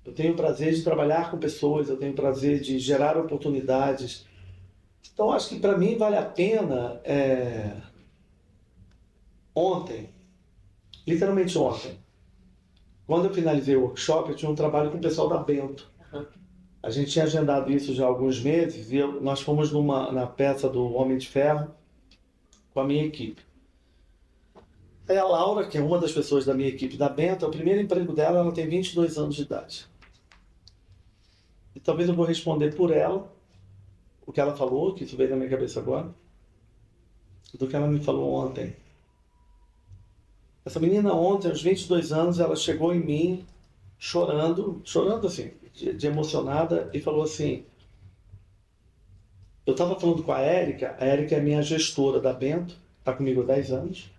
Eu tenho prazer de trabalhar com pessoas, eu tenho prazer de gerar oportunidades. Então, acho que para mim vale a pena... Ontem, literalmente ontem, quando eu finalizei o workshop, eu tinha um trabalho com o pessoal da Bento. A gente tinha agendado isso já há alguns meses e nós fomos na peça do Homem de Ferro com a minha equipe. Aí a Laura, que é uma das pessoas da minha equipe da Bento, o primeiro emprego dela, ela tem 22 anos de idade. E talvez eu vou responder por ela o que ela falou, que isso veio na minha cabeça agora, do que ela me falou ontem. Essa menina ontem, aos 22 anos, ela chegou em mim chorando assim, de emocionada, e falou assim, eu estava falando com a Érica é minha gestora da Bento, está comigo há 10 anos,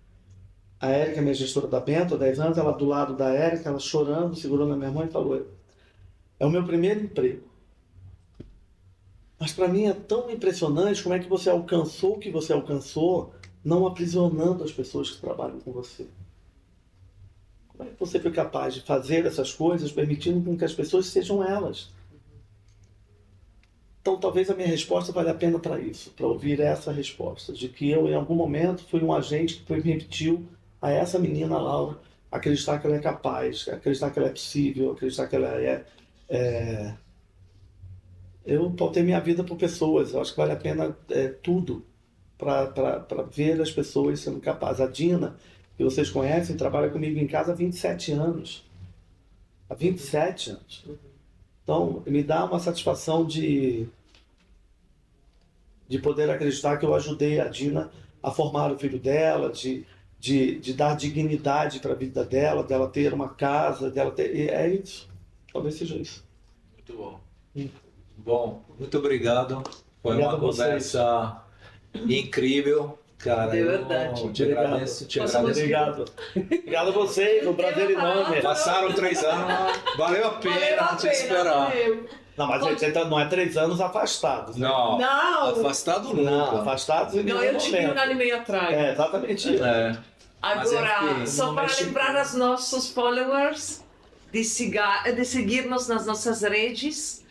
a Érica é minha gestora da Bento há 10 anos, ela do lado da Érica, ela chorando, segurou na minha mão e falou, é o meu primeiro emprego. Mas para mim é tão impressionante como é que você alcançou o que você alcançou, não aprisionando as pessoas que trabalham com você. Como é que você foi capaz de fazer essas coisas permitindo que as pessoas sejam elas? Então talvez a minha resposta valha a pena para isso, para ouvir essa resposta, de que eu em algum momento fui um agente que permitiu a essa menina Laura acreditar que ela é capaz, acreditar que ela é possível, acreditar que ela Eu pautei minha vida por pessoas, eu acho que vale a pena tudo para ver as pessoas sendo capazes. A Dina, que vocês conhecem, trabalha comigo em casa há 27 anos. Há 27 anos. Então, me dá uma satisfação de poder acreditar que eu ajudei a Dina a formar o filho dela, de dar dignidade para a vida dela ter uma casa, dela ter... E é isso. Talvez seja isso.
Muito bom. Bom, muito obrigado. Foi uma conversa incrível. Cara,
de verdade.
Eu te agradeço.
Obrigado. Obrigado a vocês, um prazer enorme.
Passaram 3 anos, valeu a pena te esperar.
Valeu.
Não, mas você não é 3 anos afastados, né?
Não, afastado nunca.
Não, afastados em
Não, eu tive um ano e meio atrás.
É, exatamente isso.
Agora,
enfim,
só para lembrar aos nossos followers de seguir-nos nas nossas redes,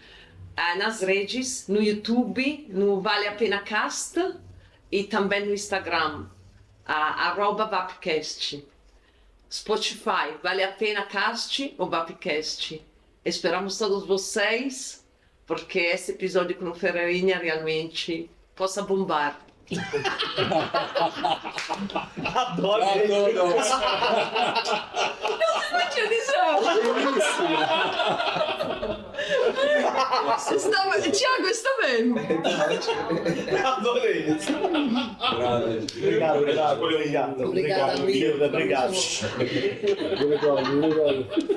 no YouTube, no Vale a Pena Cast e também no Instagram, @Vapcast. Spotify, Vale a Pena Cast ou Vapcast. Esperamos todos vocês, porque esse episódio com o Ferreirinha realmente possa bombar.
Adoro isso.
Não tinha disso. Tiago, está bem?
Adorei isso. Obrigado.
Obrigada, amigo.
Obrigado.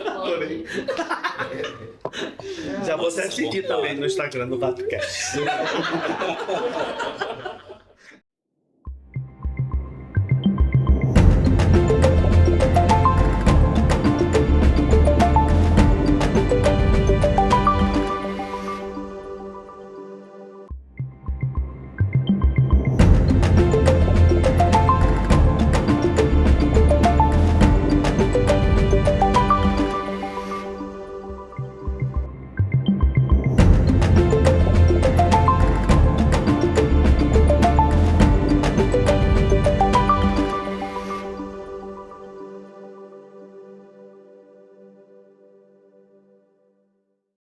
Adorei. Já vou até seguir também no Instagram do VatoCast.